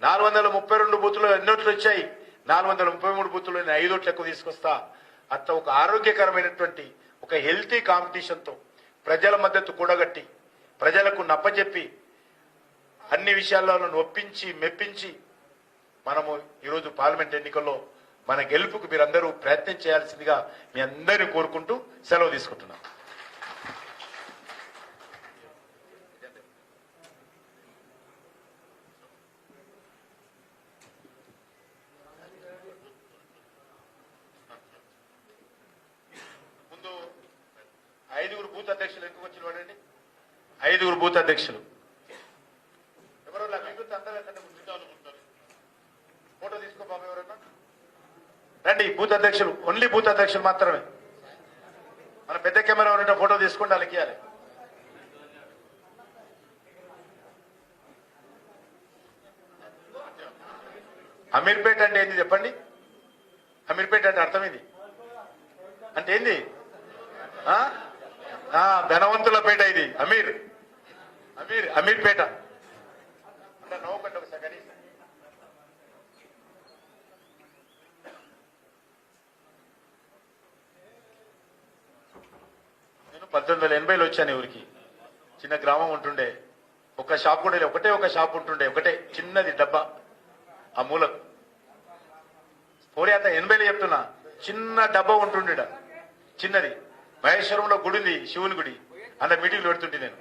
432 బూతుల్లో ఎన్నోట్లు వచ్చాయి, 433 బూతుల్లో నేను 5 ఓట్లు ఎక్కువ తీసుకొస్తా. అట్లా ఒక ఆరోగ్యకరమైనటువంటి ఒక హెల్తీ కాంపిటీషన్తో ప్రజల మద్దతు కూడగట్టి, ప్రజలకు నప్పజెప్పి, అన్ని విషయాలను ఒప్పించి మెప్పించి మనము ఈరోజు పార్లమెంట్ ఎన్నికల్లో మన గెలుపుకు మీరందరూ ప్రయత్నం చేయాల్సిందిగా మీ అందరినీ కోరుకుంటూ సెలవు తీసుకుంటున్నాం. ముందు 5 బూత్ అధ్యక్షులు ఎందుకు వచ్చిన వాడండి? 5 బూత్ అధ్యక్షులు ఎవరో ఫోటో తీసుకో బాబు, ఎవరన్నా రండి. బూత్ అధ్యక్షులు, ఓన్లీ బూత్ అధ్యక్షులు మాత్రమే. మన పెద్ద కెమెరా ఉంటే ఫోటో తీసుకుంటే వాళ్ళకి ఇవ్వాలి. అమీర్పేట అంటే ఏంది చెప్పండి? అమీర్పేట అంటే అర్థం ఏంది? అంటే ఏంది? ధనవంతుల పేట ఇది. అమీర్పేట 1980లో వచ్చాను ఊరికి. చిన్న గ్రామం ఉంటుండే, ఒక షాప్ కూడా లేదు, ఒకటే ఒక షాప్ ఉంటుండే, ఒకటే చిన్నది డబ్బా ఆ మూలకు. పోనీ అంత 80లో చెప్తున్నా, చిన్న డబ్బా ఉంటుండే చిన్నది. మహేశ్వరంలో గుడి ఉంది, శివుని గుడి, అన్న మీటింగ్లు పెడుతుంటే నేను.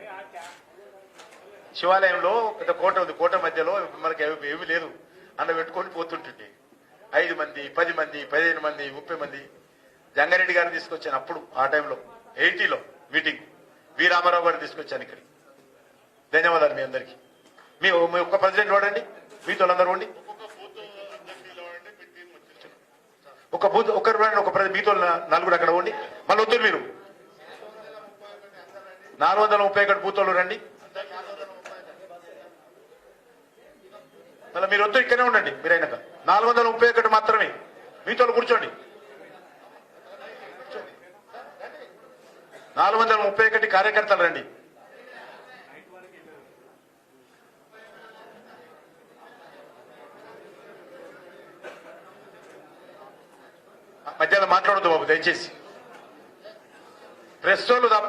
శివాలయంలో పెద్ద కోట ఉంది, కోట మధ్యలో మనకి ఏమీ లేదు, అన్న పెట్టుకొని పోతుంటుండే. 5 మంది 10 మంది 15 మంది 30 మంది. జంగారెడ్డి గారిని తీసుకొచ్చాను అప్పుడు, ఆ టైంలో 80లో మీటింగ్. వి రామారావు గారిని తీసుకొచ్చాను ఇక్కడికి. ధన్యవాదాలు మీ అందరికీ. మీ ఒక్క ప్రెసిడెంట్ వాడండి, మీతో అందరూ ఉండి ఒక బూత్ ఒకరు వాడండి, ఒక మీతో 4 అక్కడ ఉండి. మళ్ళీ వద్దు మీరు 431 బూతోళ్ళు రండి. మళ్ళీ మీరు వద్దు, ఇక్కడనే ఉండండి. మీరు అయినాక 431 మాత్రమే మీతో కూర్చోండి. 431 కార్యకర్తలు రండి. మధ్యలో మాట్లాడొద్దు బాబు దయచేసి. ప్రెస్ వాళ్ళు తప్ప